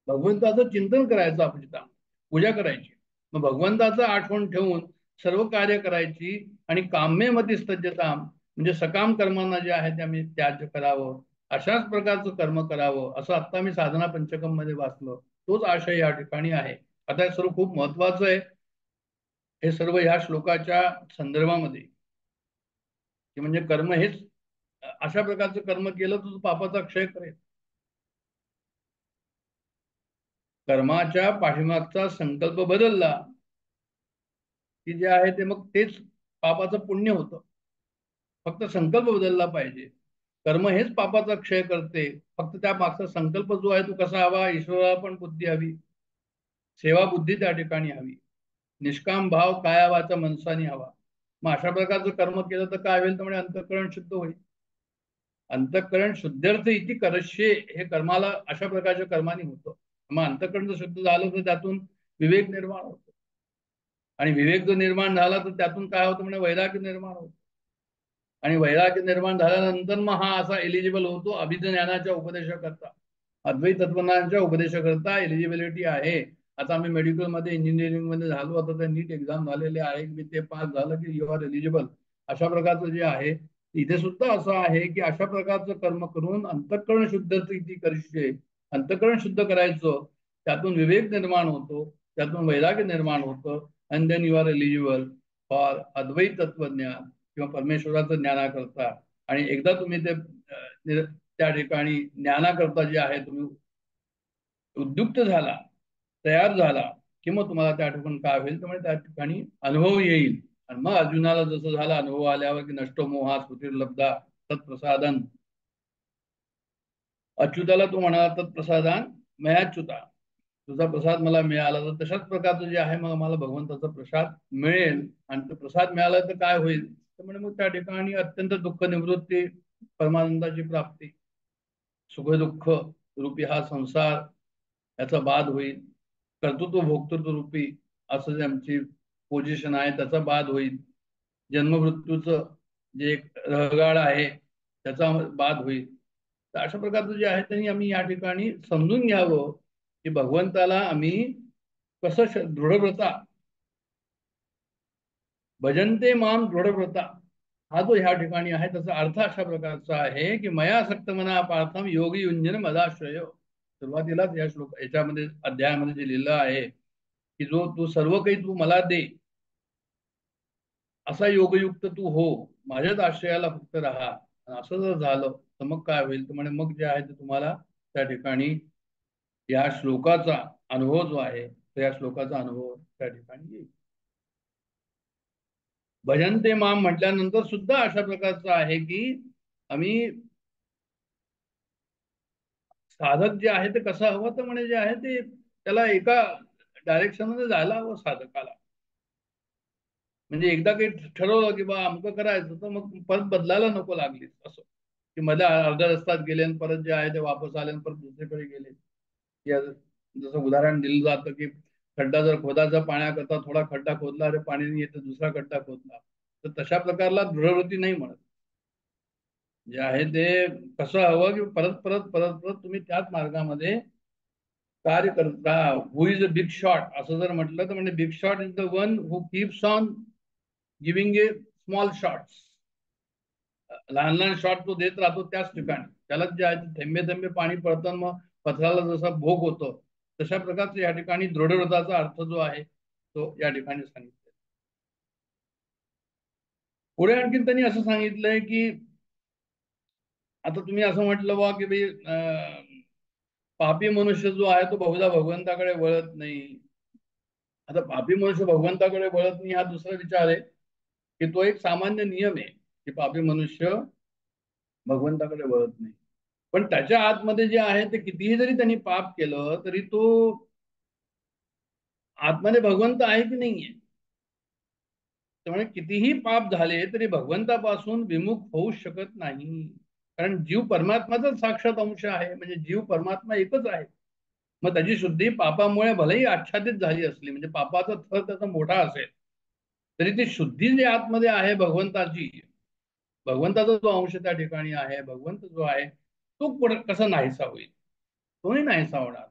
भगवंताचं चिंतन करायचं, अपचिता पूजा करायची, मग भगवंताचं आठवण ठेवून सर्व कार्य करायची, आणि काम्ये मतिस्तज्जता म्हणजे सकाम कर्मांना जे आहे ते आम्ही त्याज्य करावं, अशाच प्रकारचं कर्म करावं, असं आता मी साधना पंचकम मध्ये वाचलं. तोच आशय या ठिकाणी आहे. आता हे सर्व खूप महत्वाचं आहे, हे सर्व ह्या श्लोकाच्या संदर्भामध्ये, की म्हणजे कर्म हेच अशा प्रकारचं कर्म केलं तर पापाचा क्षय करेल. कर्माच्या पाठीमागचा संकल्प बदलला की जे आहे ते मग तेच पापाचं पुण्य होतं. फक्त संकल्प बदलला पाहिजे. कर्म हेच पापाचा क्षय करते, फक्त त्या मागचा संकल्प जो आहे तो कसा हवा, ईश्वराला पण बुद्धी हवी, सेवा बुद्धी त्या ठिकाणी हवी, निष्काम भाव काया वाचा मनसानी हवा. मग अशा प्रकारचं कर्म केलं तर काय होईल, तर म्हणजे अंतःकरण शुद्ध होईल. अंतःकरण शुद्धर्थ इति करशे, हे कर्माला अशा प्रकारच्या कर्माने होतं. मग अंतःकरण जर शुद्ध झालं तर त्यातून विवेक निर्माण होतो, आणि विवेक जर निर्माण झाला तर त्यातून काय होतं, म्हणजे वैराग्य निर्माण होतं, आणि वैराग्य निर्माण झाल्यानंतर मग हा असा एलिजिबल होतो अभिज्ञानाच्या उपदेशाकरता, अद्वैत तत्वज्ञानाच्या उपदेशाकरता एलिजिबिलिटी आहे. आता आम्ही मेडिकल मध्ये, इंजिनिअरिंग मध्ये झालो, आता ते नीट एक्झाम झालेले आहे, की ते पास झालं की यू आर एलिजिबल. अशा प्रकारचं जे आहे इथे सुद्धा असं आहे की अशा प्रकारचं कर्म करून अंतःकरण शुद्ध इति करशे, अंतःकरण शुद्ध करायचं, त्यातून विवेक निर्माण होतो, त्यातून वैराग्य निर्माण होतं, and then you are eligible for अद्वैत तत्वज्ञान किंवा परमेश्वराचं ज्ञानाकरता. आणि एकदा तुम्ही ते त्या ठिकाणी ज्ञानाकरता जे आहे तुम्ही उद्युक्त झाला, तयार झाला, की मग तुम्हाला त्या ठिकाणी काय होईल, तर त्या ठिकाणी अनुभव येईल. आणि मग अर्जुनाला जसं झालं अनुभव आल्यावर की नष्टो मोहा स्मृतिर्लब्धा तत्प्रसादन, अच्युताला तो म्हणाला तत्प्रसादान मयाच्युता, तुझा प्रसाद मला मिळाला. तर तशाच प्रकारचं जे आहे मग मला भगवंताचा प्रसाद मिळेल, आणि तो प्रसाद मिळाला तर काय होईल, तर म्हणजे मग त्या ठिकाणी अत्यंत दुःख निवृत्ती, परमानंदाची प्राप्ती, सुख दुःख रूपी हा संसार याचा बाद होईल, कर्तृत्व भोक्तृत्व रूपी असं जे आमची पोझिशन आहे त्याचा बाद होईल, जन्ममृत्यूचं जे एक रहगाड आहे त्याचा बाद होईल. तर अशा प्रकारचं जे आहे त्यांनी आम्ही या ठिकाणी समजून घ्यावं की भगवंताला आम्ही कसं दृढव्रता, भजनते माम दृढव्रता, हा जो ह्या ठिकाणी आहे त्याचा अर्थ अशा प्रकारचा आहे की मया सक्त मना पार्थम योगी युंजन मदाश्रय. सुरुवातीलाच या श्लोक याच्यामध्ये अध्यायामध्ये जे लिहिलं आहे की जो तू सर्व काही तू मला दे, असा योगयुक्त तू हो, माझ्याच आश्रयाला फक्त राहा. असं जर झालं तर मग काय होईल, तर म्हणे मग जे आहे ते तुम्हाला त्या ठिकाणी या श्लोकाचा अनुभव जो आहे तो या श्लोकाचा अनुभव त्या ठिकाणी येईल. भजनते माम म्हटल्यानंतर सुद्धा अशा प्रकारचं आहे की आम्ही साधक जे आहे ते कसं हवं, तर म्हणे जे आहे ते त्याला एका डायरेक्शन मध्ये जायला हवं साधकाला. म्हणजे एकदा काही ठरवलं की बा अमकं करायचं तर मग परत बदलायला नको लागली, असं की मध्ये अर्ध्या रस्त्यात गेले आणि परत जे आहे ते वापस आले आणि परत दुसरीकडे गेले. जसं उदाहरण दिलं जातं की खड्डा जर खोदाचा पाण्याकरता थोडा खड्डा खोदला, अरे पाणी नाही येतं, दुसरा खड्डा खोदला, तर तशा प्रकारला दृढवृत्ती नाही म्हणत. जे आहे ते कसं हवं की परत परत परत परत तुम्ही त्याच मार्गामध्ये कार्य करता. हु इज अ बिग शॉट असं जर म्हटलं तर म्हणजे big shot is the one who keeps on giving A small shots. लहान लहान शॉट तो देत राहतो त्याच ठिकाणी, त्यालाच जे आहे थेंबे थेंबे पाणी पडतं, मग पथराला जसा भोग होतो तशा प्रकारचा या ठिकाणी दृढव्रताचा अर्थ जो आहे तो या ठिकाणी सांगितलं. पुढे आणखीन त्यांनी असं सांगितलंय की आता तुम्ही असं म्हटलं बा की भाई पापी मनुष्य जो आहे तो बहुधा भगवंताकडे वळत नाही. आता पापी मनुष्य भगवंताकडे वळत नाही हा दुसरा विचार आहे, की तो एक सामान्य नियम आहे की पापी मनुष्य भगवंताकडे वळत नाही. पण त्याच्या आतमध्ये जे आहे ते कितीही जरी त्यांनी पाप केलं तरी तो आतमध्ये भगवंत आहे की नाहीये. त्यामुळे कितीही पाप झाले तरी भगवंतापासून विमुख होऊ शकत नाही, कारण जीव परमात्माचा साक्षात अंश आहे, म्हणजे जीव परमात्मा एकच आहे. मग त्याची शुद्धी पापामुळे भलेही आच्छादित झाली असली, म्हणजे पापाचा थर त्याचा मोठा असेल, तरी ती शुद्धी जी आतमध्ये आहे भगवंताची, भगवंताचा जो अंश त्या ठिकाणी आहे, भगवंत जो आहे तो कसा नाहीसा होईल? तोही नाहीसा होणार.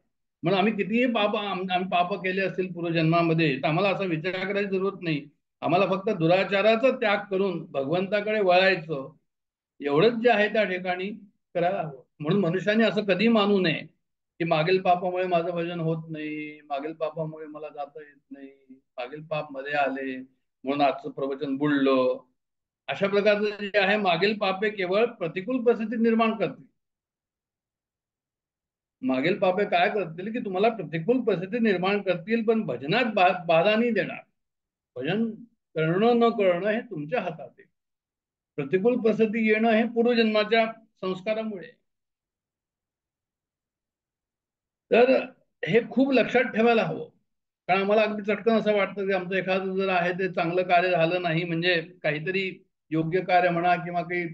म्हणून आम्ही कितीही आम्ही पाप केले असतील पूर्वजन्मामध्ये, तर आम्हाला असा विचार करायची जरूरत नाही. आम्हाला फक्त दुराचाराचा त्याग करून भगवंताकडे वळायचं, एवढंच जे आहे त्या ठिकाणी करायला हवं. म्हणून मनुष्याने असं कधी मानू नये की मागील पापामुळे माझं भजन होत नाही, मागील पापामुळे मला जाता येत नाही, मागील पाप मध्ये आले म्हणून आजचं प्रवचन बुडलं. अशा प्रकारचं जे आहे मागील पापे केवळ प्रतिकूल परिस्थिती निर्माण करतील. मागील पापे काय करतील की तुम्हाला प्रतिकूल परिस्थिती निर्माण करतील, पण भजनात बाधा नाही देणार. भजन करणं न करणं हे तुमच्या हातात आहे. प्रतिकूल परिस्थिती येणं हे पूर्वजन्माच्या संस्कारामुळे. तर हे खूप लक्षात ठेवायला हवं. कारण आम्हाला अगदी चटकन असं वाटतं की आमचं एखादं जर आहे ते चांगलं कार्य झालं नाही, म्हणजे काहीतरी योग्य कार्य म्हणा किंवा काही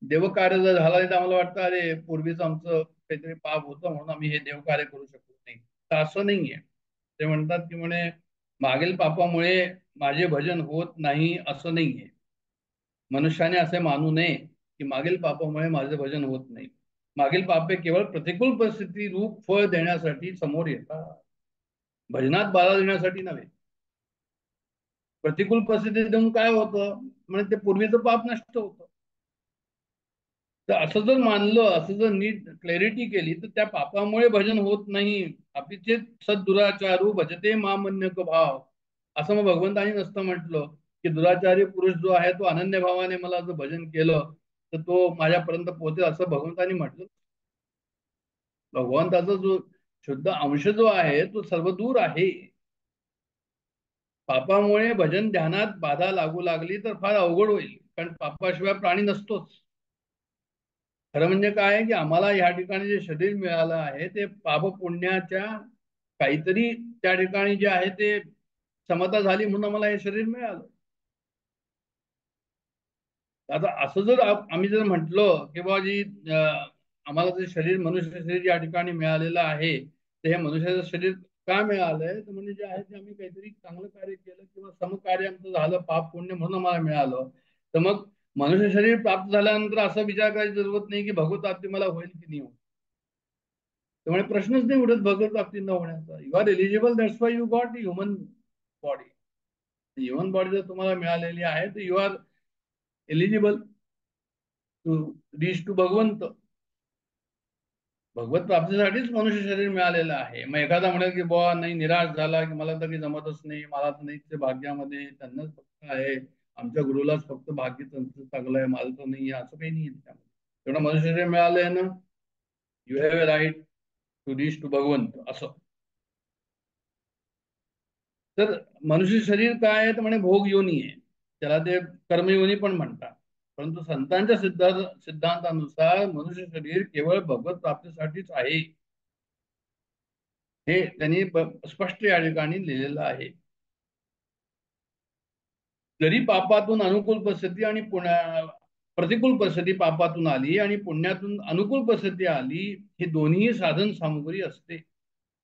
देवकार्य जर झालं नाही, तर आम्हाला वाटतं अरे पूर्वीच आमचं काहीतरी पाप होतं म्हणून आम्ही हे देवकार्य करू शकलो नाही. तर असं नाहीये. ते म्हणतात की म्हणे मागील पापामुळे माझे भजन होत नाही, असं नाहीये. मनुष्याने असे मानू नये की मागील पापामुळे माझे भजन होत नाही. मागील पापे केवळ प्रतिकूल परिस्थिती रूप फळ देण्यासाठी समोर येतात, भजनात बाधा देण्यासाठी नव्हे. प्रतिकूल परिस्थिती देऊन काय होतं म्हणजे ते पूर्वीचं पाप नष्ट होतं. तर असं जर मानलं, असं जर नीट क्लॅरिटी केली, तर त्या पापामुळे भजन होत नाही. अपिचेत सद्दुराचारू भजते मामन्यक भाव, असं मग भगवंतानी नसतं म्हटलं की दुराचारी पुरुष जो आहे तो अनन्य भावाने मला जर भजन केलं तर तो माझ्यापर्यंत पोहोचेल, असं भगवंतानी म्हटलं. भगवंताचा जो शुद्ध अंश जो आहे तो सर्वदूर आहे. पापामुळे भजन ध्यानात बाधा लागू लागली तर फार अवघड होईल, कारण पापाशिवाय प्राणी नसतोच. खरं म्हणजे काय आहे की आम्हाला या ठिकाणी जे शरीर मिळालं आहे ते पाप पुण्याच्या काहीतरी त्या ठिकाणी जे आहे ते समता झाली म्हणून आम्हाला हे शरीर मिळालं. आता असं जर आम्ही जर म्हटलं की बाबा जी आम्हाला जे शरीर मनुष्य शरीर या ठिकाणी मिळालेलं आहे, तर हे मनुष्याचं शरीर का मिळालंय, तर म्हणजे जे आहे ते आम्ही काहीतरी चांगलं कार्य केलं किंवा समकार्य आमचं झालं, पाप पुण्य म्हणून आम्हाला मिळालं. तर मग मनुष्य शरीर प्राप्त झाल्यानंतर असा विचार करायची जरूरत नाही की भगवत प्राप्ती मला होईल की नाही होईल. त्यामुळे प्रश्नच नाही उठत भगवत प्राप्ती न होण्याचा. You are eligible, that's why you got human body. Human body जर तुम्हाला मिळालेली आहे तर you are eligible to reach to Bhagwant. भगवत प्राप्तीसाठीच मनुष्य शरीर मिळालेलं आहे. मग एखादा म्हणेल की बुवा नाही, निराश झाला की मला तर काही जमतच नाही, मला तर नाही ते भाग्यामध्ये, त्यांनाच फक्त आहे, आमच्या गुरुलाच फक्त भाग्य त्यांचं चांगलं आहे, मला तर नाही, असं काही नाही त्यामध्ये. तेवढं मनुष्य शरीर मिळालंय ना, you have a right to reach to Bhagwant असं. तर मनुष्य शरीर काय आहे तर म्हणे भोग योनी आहे, त्याला ते कर्मयोनी पण म्हणतात. परंतु संतांच्या सिद्धांतानुसार मनुष्य शरीर केवळ भगवत प्राप्तीसाठीच आहे, हे त्यांनी स्पष्ट या ठिकाणी लिहिलेलं आहे. जरी पापातून अनुकूल परिस्थिती आणि प्रतिकूल परिस्थिती पापातून आली आणि पुण्यातून अनुकूल परिस्थिती आली, ही दोन्ही साधन सामुग्री असते.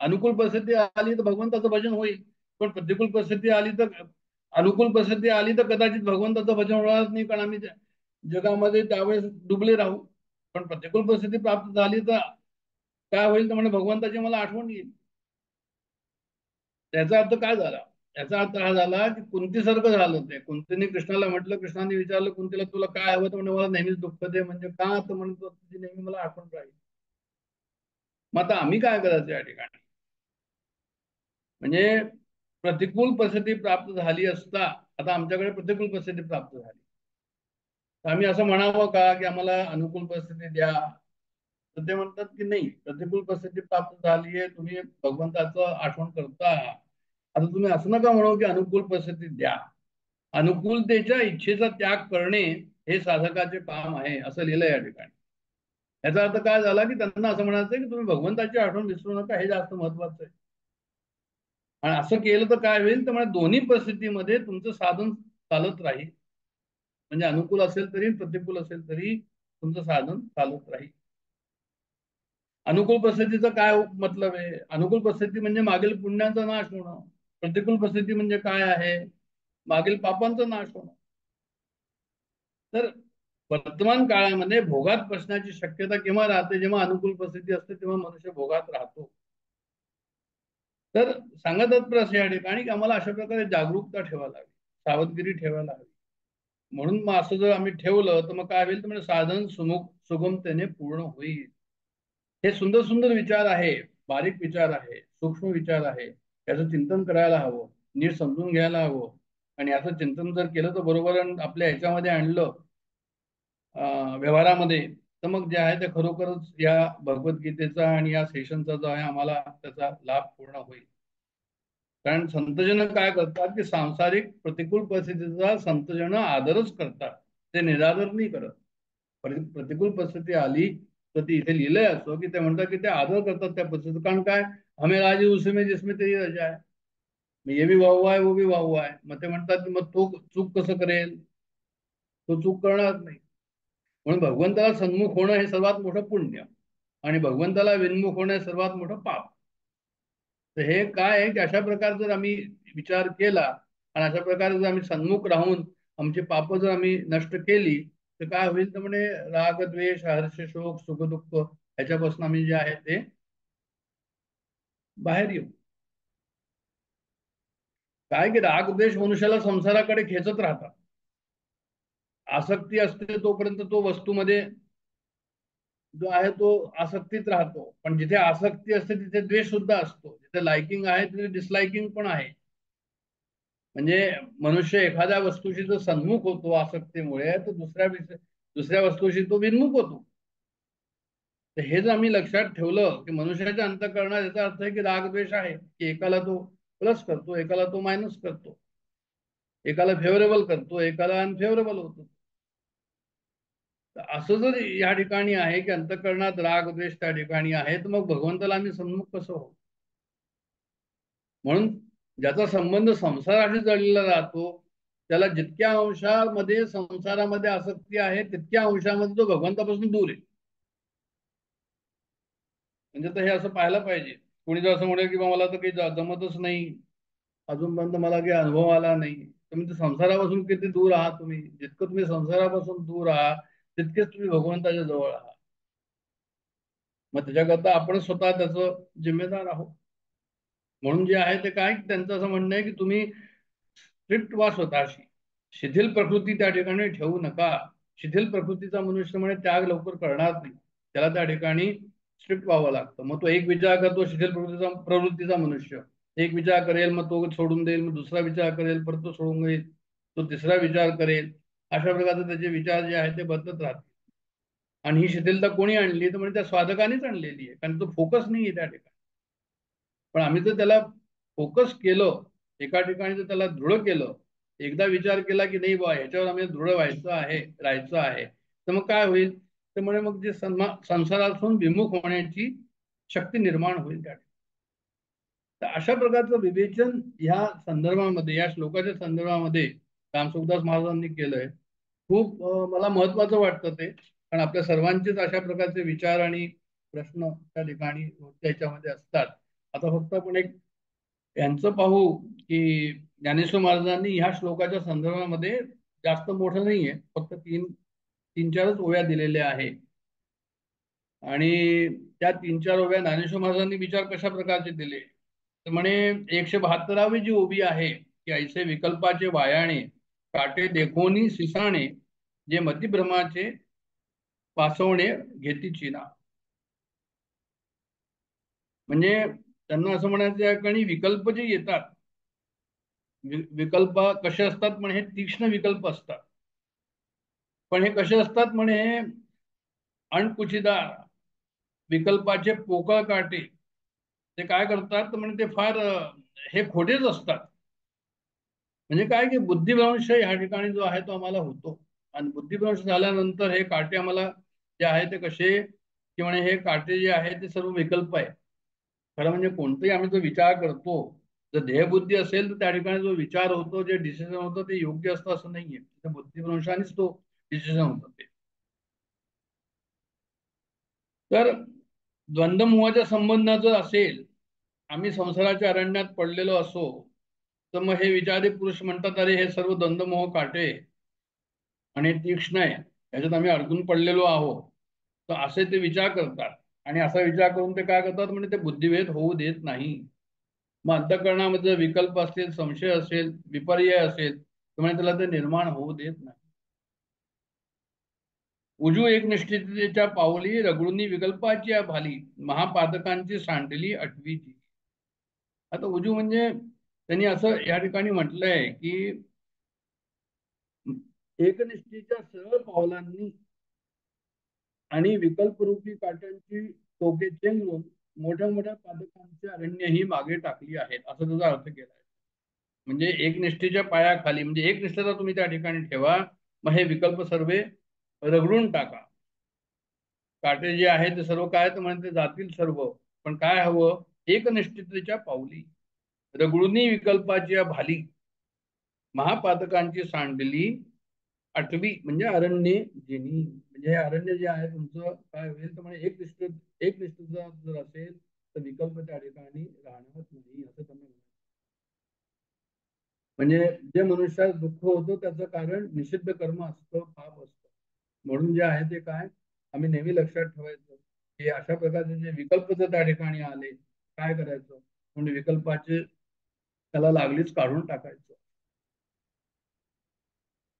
अनुकूल परिस्थिती आली तर भगवंताचं भजन होईल, पण प्रतिकूल परिस्थिती आली तर, अनुकूल परिस्थिती आली तर कदाचित भगवंताचं भजन होणार नाही, कारण आम्ही जगामध्ये त्यावेळेस डुबले राहू. पण प्रतिकूल परिस्थिती प्राप्त झाली तर काय होईल तर म्हणजे भगवंताची मला आठवण येईल. त्याचा अर्थ काय झाला? याचा अर्थ हा झाला की कुंतीसारखं झालं. ते कुंतीने कृष्णाला म्हटलं, कृष्णाने विचारलं कुंतीला तुला काय हवं, तर म्हणजे मला नेहमीच दुःख दे. म्हणजे का, तर म्हणतो तुझी नेहमी मला आठवण राहील. मग आता आम्ही काय करायचं या ठिकाणी? म्हणजे प्रतिकूल परिस्थिती प्राप्त झाली असता, आता आमच्याकडे प्रतिकूल परिस्थिती प्राप्त झाली, तर आम्ही असं म्हणावं का की आम्हाला अनुकूल परिस्थिती द्या? तर ते म्हणतात की नाही, प्रतिकूल परिस्थिती प्राप्त झाली आहे, तुम्ही भगवंताचं आठवण करता, आता तुम्ही असं नका म्हणू की अनुकूल परिस्थिती द्या. अनुकूलतेच्या इच्छेचा त्याग करणे हे साधकाचे काम आहे, असं लिहिलं या ठिकाणी. याचा अर्थ काय झाला की त्यांना असं म्हणायचं की तुम्ही भगवंताची आठवण विसरू नका, हे जास्त महत्वाचं आहे. आणि असं केलं तर काय होईल तर म्हणजे दोन्ही परिस्थितीमध्ये तुमचं साधन चालत राहील. म्हणजे अनुकूल असेल तरी प्रतिकूल असेल तरी तुमचं साधन चालत राहील. अनुकूल परिस्थितीचा काय मतलब आहे? अनुकूल परिस्थिती म्हणजे मागील पुण्याचा नाश होणं. प्रतिकूल परिस्थिती म्हणजे काय आहे? मागील पापांचा नाश होणं. तर वर्तमान काळामध्ये भोगात बसण्याची शक्यता केव्हा राहते? जेव्हा अनुकूल परिस्थिती असते तेव्हा मनुष्य भोगात राहतो. तर सांगत असं या ठिकाणी की आम्हाला अशा प्रकारे जागरूकता ठेवायला हवी, सावधगिरी ठेवायला हवी. म्हणून मग असं जर आम्ही ठेवलं तर मग काय होईल? तर म्हणजे साधन सुगमतेने पूर्ण होईल. हे सुंदर सुंदर विचार आहे, बारीक विचार आहे, सूक्ष्म विचार आहे. याचं चिंतन करायला हवं, नीट समजून घ्यायला हवं. आणि याचं चिंतन जर केलं तर बरोबर आपल्या ह्याच्यामध्ये आणलं व्यवहारामध्ये, तर मग जे आहे ते खरोखरच या भगवद्गीतेचा आणि या सेशनचा जो आहे आम्हाला त्याचा लाभ पूर्ण होईल. कारण संतजन काय करतात की सांसारिक प्रतिकूल परिस्थितीचा संतजन आदरच करतात, ते निरादर नाही करत. प्रतिकूल परिस्थिती आली तर ती इथे लिहिलंय असं की ते म्हणतात की ते आदर करतात त्या परिस्थितीचा. कारण काय? हमें राजी उसमें जिसमें तेरी रजा आहे. ये भी वाहू आहे, वो भी वाहू आहे. मग ते म्हणतात की मग तो चूक कसं करेल? तो चूक करणार नाही. म्हणून भगवंताला सन्मुख होणं हे सर्वात मोठं पुण्य आणि भगवंताला विन्मुख होणं हे सर्वात मोठं पाप. तर हे काय आहे की अशा प्रकारे जर आम्ही विचार केला आणि अशा प्रकारे जर आम्ही सन्मुख राहून आमची पाप जर आम्ही नष्ट केली तर काय होईल? तर म्हणजे राग, द्वेष, हर्ष, शोक, सुख, दुःख ह्याच्यापासून आम्ही जे आहे ते बाहेर येऊ. काय की राग, द्वेष मनुष्याला संसाराकडे खेचत राहतात. आसक्ती असते तोपर्यंत तो वस्तूमध्ये जो आहे तो आसक्तीत राहतो. पण जिथे आसक्ती असते तिथे द्वेष सुद्धा असतो. जिथे लाइकिंग आहे तिथे डिसलाइकिंग पण आहे. म्हणजे मनुष्य एखाद्या वस्तूशी जर सन्मुख होतो आसक्तीमुळे तर दुसऱ्या वस्तूशी तो विन्मुख होतो. तर हे जर आम्ही लक्षात ठेवलं की मनुष्याच्या अंतःकरणात याचा अर्थ आहे की राग द्वेष आहे, की एकाला तो प्लस करतो, एकाला तो मायनस करतो, एकाला फेवरेबल करतो, एकाला अनफेवरेबल होतो. असं जर या ठिकाणी आहे की अंतःकरणात राग द्वेष त्या ठिकाणी आहे तर मग भगवंताला आम्ही सन्मुख कसं होऊ? म्हणून ज्याचा संबंध संसाराशी जडलेला राहतो त्याला जितक्या अंशामध्ये संसारामध्ये आसक्ती आहे तितक्या अंशामध्ये तो भगवंतापासून दूर आहे. म्हणजे तर हे असं पाहायला पाहिजे. कोणी जर असं म्हणेल की मला तर काही जमतच नाही, अजूनपर्यंत मला काही अनुभव आला नाही, तुम्ही संसारापासून किती दूर आहात? तुम्ही जितकं तुम्ही संसारापासून दूर आहात तितकेच तुम्ही भगवंताच्या जवळ आहात. मग त्याच्याकरता आपण स्वतः त्याचं जिम्मेदार आहोत. म्हणून जे आहे ते काय त्यांचं असं म्हणणं आहे की तुम्ही स्ट्रिक्ट व्हा स्वतःशी. शिथिल प्रकृती त्या ठिकाणी ठेवू नका. शिथिल प्रकृतीचा मनुष्य म्हणे त्याग लवकर करणार नाही, त्याला त्या ठिकाणी स्ट्रिक्ट व्हावं लागतं. मग तो एक विचार करतो शिथिल प्रवृत्तीचा मनुष्य, एक विचार करेल मग तो सोडून देईल, मग दुसरा विचार करेल परत तो सोडून देईल, तो तिसरा विचार करेल. अशा प्रकारचे त्याचे विचार जे आहेत ते बदलत राहतात. आणि ही शिथिलता कोणी आणली? तर म्हणजे त्या साधकानेच आणलेली आहे, कारण तो फोकस नाही आहे त्या ठिकाणी. पण आम्ही जर त्याला फोकस केलं, एका ठिकाणी जर त्याला दृढ केलं, एकदा विचार केला की नाही बा ह्याच्यावर आम्ही दृढ व्हायचं आहे, राहायचं आहे, तर मग काय होईल? तर म्हणे मग जे संसारातून विमुख होण्याची शक्ती निर्माण होईल त्या ठिकाणी. तर अशा प्रकारचं विवेचन ह्या संदर्भामध्ये, या श्लोकाच्या संदर्भामध्ये रामसुखदास महाराजांनी केलंय. खूप मला महत्वाचं वाटतं ते, कारण आपल्या सर्वांचेच अशा प्रकारचे विचार आणि प्रश्न त्या ठिकाणी त्याच्यामध्ये असतात. आता फक्त आपण एक यांचं पाहू की ज्ञानेश्वर महाराजांनी ह्या श्लोकाच्या संदर्भामध्ये जास्त मोठं नाहीये, फक्त तीन चारच ओव्या दिलेल्या आहे. आणि त्या 3-4 ओव्या ज्ञानेश्वर महाराजांनी विचार कशा प्रकारचे दिले तर म्हणे 172वी जी ओवी आहे की ऐसे विकल्पाचे वायाणे काटे देखोनी सिसाणे जे मतिभ्रमाचे पासवणे घेती चिना. म्हणजे त्यांना असं म्हणायचं या ठिकाणी विकल्प जे येतात, विकल्प कसे असतात म्हणे? हे तीक्ष्ण विकल्प असतात. पण हे कसे असतात म्हणे? अणकुचीदार विकल्पाचे पोकळ काटे ते काय करतात म्हणजे ते फार हे खोटेच असतात. म्हणजे काय की बुद्धिभ्रंश ह्या ठिकाणी जो आहे तो आम्हाला होतो. आणि बुद्धिभ्रंश झाल्यानंतर हे काटे आम्हाला जे आहे ते कसे की म्हणे हे काटे जे आहे ते सर्व विकल्प आहे. खरं म्हणजे कोणताही आम्ही जो विचार करतो, जर देहबुद्धी असेल तर त्या ठिकाणी जो विचार होतो, जे डिसिजन होतं ते योग्य असतं असं नाहीये. त्या बुद्धिभ्रंशानेच तो डिसिजन होतं ते. तर द्वंद्वमोहाच्या संबंध जर असेल, आम्ही संसाराच्या अरण्यात पडलेलो असो, तर मग हे विचारी पुरुष म्हणतात, अरे हे सर्व द्वंद्वमोह काटे आणि तीक्ष्ण आहे, याच्यात आम्ही अडकून पडलेलो आहोत. तर असे ते विचार करतात आणि असा विचार करून ते काय करतात, म्हणजे ते बुद्धिभेद होऊ देत नाही. मग अंतःकरणामध्ये जर विकल्प असतील, संशय असेल, विपर्यय असेल, तर म्हणजे त्याला ते निर्माण होऊ देत नाही. उजू एकनिष्ठतेच्या पावली, रगडूनी विकल्पाची भाली, महापातकांची सांडली अटवीची. आता उजू म्हणजे त्यांनी असं या ठिकाणी म्हटलंय की एकनिष्ठेच्या सरळ पावलांनी आणि विकल्परूपी काट्यांची टोके चेंगरून मोठ्या मोठ्या पादकांचे अरण्य ही मागे टाकली आहेत, असं त्याचा अर्थ केला आहे. म्हणजे एकनिष्ठेच्या पायाखाली, म्हणजे एकनिष्ठता तुम्ही त्या ठिकाणी ठेवा, मग हे विकल्प सर्व रगडून टाका. काटे जे आहेत ते सर्व काय तर म्हणते जातील सर्व, पण काय हवं, एकनिष्ठतेच्या पावली, रगडूनी विकल्पाची भाली, महापातकांची सांडली आठवी म्हणजे अरण्ये जिनी. म्हणजे हे अरण्य जे आहे तुमचं काय होईल, तर म्हणजे एकनिष्ठता जर असेल तर विकल्प त्या ठिकाणी राहणार नाही, असं तुम्ही म्हणा. म्हणजे जे मनुष्यात दुःख होतं त्याचं कारण निषिद्ध कर्म असतं, पाप असतं. म्हणून जे आहे ते काय आम्ही नेहमी लक्षात ठेवायचं की अशा प्रकारचे जे विकल्प जर त्या ठिकाणी आले, काय करायचं, म्हणजे विकल्पाचे त्याला लागलीच काढून टाकायचं.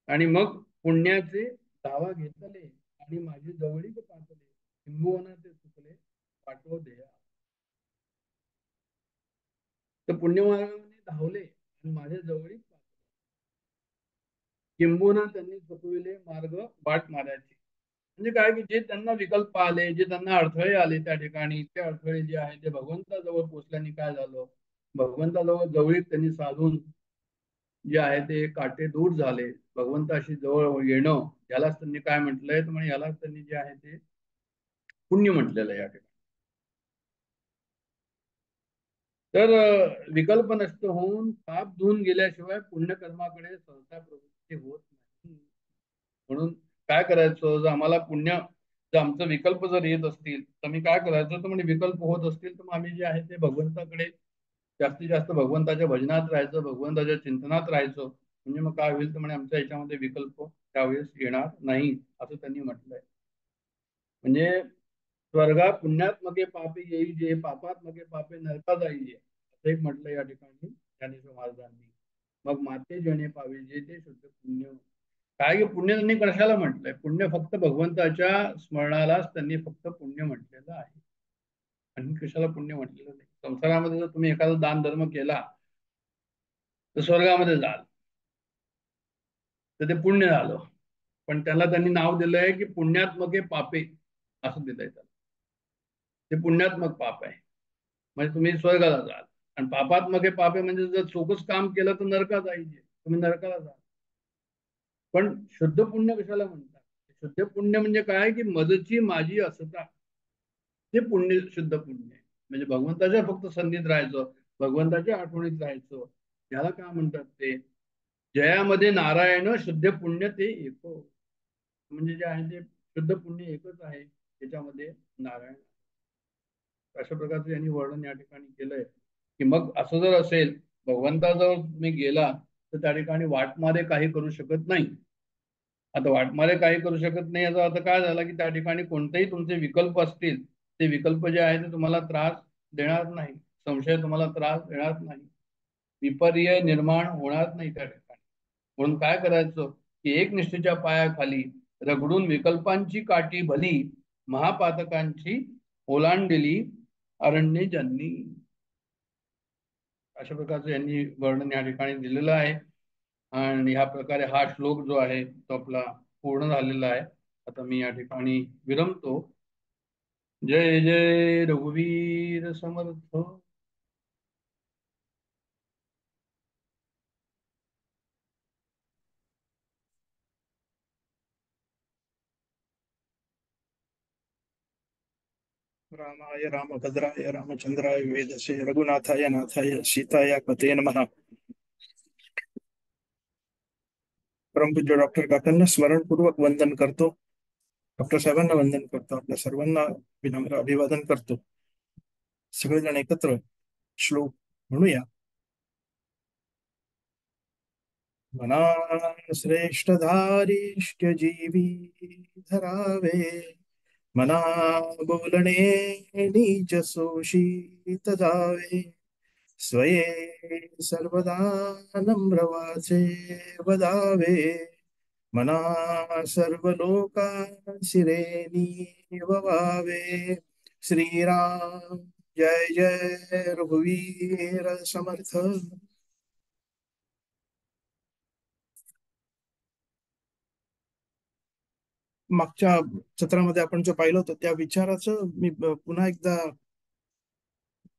आणि मग पुण्याचे दावा घेतले आणि माझी जवळीक पातले, किंबहुना ते चुकले पाठव देया. तर पुण्यमार्गाने धावले आणि माझ्या जवळीक पातले, किंबहुना त्यांनी चुकविले मार्ग वाट मारायची. म्हणजे काय की जे त्यांना विकल्प आले, जे त्यांना अडथळे आले त्या ठिकाणी, ते अडथळे जे आहे ते भगवंताजवळ पोचल्याने काय झालं, भगवंताजवळ जवळीक त्यांनी साधून जे आहे ते काटे दूर झाले. भगवंताशी जवळ येणं, यालाच त्यांनी काय म्हटलंय, तर म्हणजे यालाच त्यांनी जे आहे ते पुण्य म्हटलेलं आहे या ठिकाणी. तर विकल्प नष्ट होऊन पाप धुवून गेल्याशिवाय पुण्यकर्माकडे सहसा प्रवृत्ती होत नाही. म्हणून काय करायचं, जर आम्हाला पुण्य, जर आमचं विकल्प जर येत असतील तर मी काय करायचं, तर म्हणजे विकल्प होत असतील तर मग आम्ही जे आहे ते भगवंताकडे जास्तीत जास्त भगवंताच्या भजनात राहायचं, भगवंताच्या चिंतनात राहायचं. म्हणजे मग काय होईल, तर म्हणजे आमच्या याच्यामध्ये विकल्प त्यावेळेस येणार नाही, असं त्यांनी म्हटलंय. म्हणजे स्वर्गा पुण्यात्मके पापे येई जे, पापात्मके पापे नरका जाई जे, असं एक म्हटलं या ठिकाणी ज्ञानेश्वर महाराजांनी. मग माते जणे पावे जे ते शुद्ध पुण्य. काय की पुण्य त्यांनी कशाला म्हटलंय, पुण्य फक्त भगवंताच्या स्मरणालाच त्यांनी फक्त पुण्य म्हटलेलं आहे, आणि कशाला पुण्य म्हटलेलं नाही. संसारामध्ये जर तुम्ही एखादा दान धर्म केला तर स्वर्गामध्ये जाल, तर ते पुण्य झालं. पण त्याला त्यांनी नाव दिलंय की पुण्यात्मके पापे, असं दिलंय त्याला. ते पुण्यात्मक पाप आहे, म्हणजे तुम्ही स्वर्गाला जाल. आणि पापात्मके पापे म्हणजे जर चोखच काम केलं तर नरकात जायचे, तुम्ही नरकाला जाल. पण शुद्ध पुण्य कशाला म्हणतात, शुद्ध पुण्य म्हणजे काय की मजची माझी असता, ते पुण्य शुद्ध पुण्य आहे. म्हणजे भगवंताच्या फक्त संधीत राहायचं, भगवंताच्या आठवणीत राहायचं, याला काय म्हणतात, ते जयामध्ये नारायण शुद्ध पुण्य ते एक. म्हणजे जे आहे ते शुद्ध पुण्य एकच आहे, त्याच्यामध्ये नारायण. अशा प्रकारचं यांनी वर्णन या ठिकाणी केलंय. की मग असं जर असेल, भगवंताजवळ तुम्ही गेला तर त्या ठिकाणी वाटमारे काही करू शकत नाही. आता वाटमारे काही करू शकत नाही याचा अर्थ काय झाला, की त्या ठिकाणी कोणतेही तुमचे विकल्प असतील, ते विकल्प जे आहे ते तुम्हाला त्रास देणार नाही, संशय तुम्हाला त्रास देणार नाही, विपर्यय निर्माण होणार नाही त्या ठिकाणी. म्हणून काय करायचं, की एकनिष्ठेच्या पायाखाली रगडून विकल्पांची काठी भली, महापातकांची ओलांडली अरण्य ज्यांनी. अशा प्रकारचं यांनी वर्णन या ठिकाणी दिलेलं आहे. आणि ह्या प्रकारे हा श्लोक जो आहे तो आपला पूर्ण झालेला आहे. आता मी या ठिकाणी विरमतो. जय जय रघुवीर समर्थ. रामाय रामभद्राय रामचंद्राय वेदसे रघुनाथाय नाथाय सीताय पते नमः. परम पूज्य डॉक्टर काकांना स्मरणपूर्वक वंदन करतो. डॉक्टर साहेबांना वंदन करतो. आपल्या सर्वांना विनम्र अभिवादन करतो. सगळेजण एकत्र श्लोक म्हणूया. मना श्रेष्ठ धारिष्ट जीवी धरावे, मना बोलणे नीच शोषित जावे, स्वये सर्वदा नम्र वाचे वदावे, मना सर्व लोकांशिरे निववावे. श्रीराम जय जय रघुवीर समर्थ. मागच्या सत्रामध्ये आपण जो पाहिलं होतं त्या विचाराचं मी पुन्हा एकदा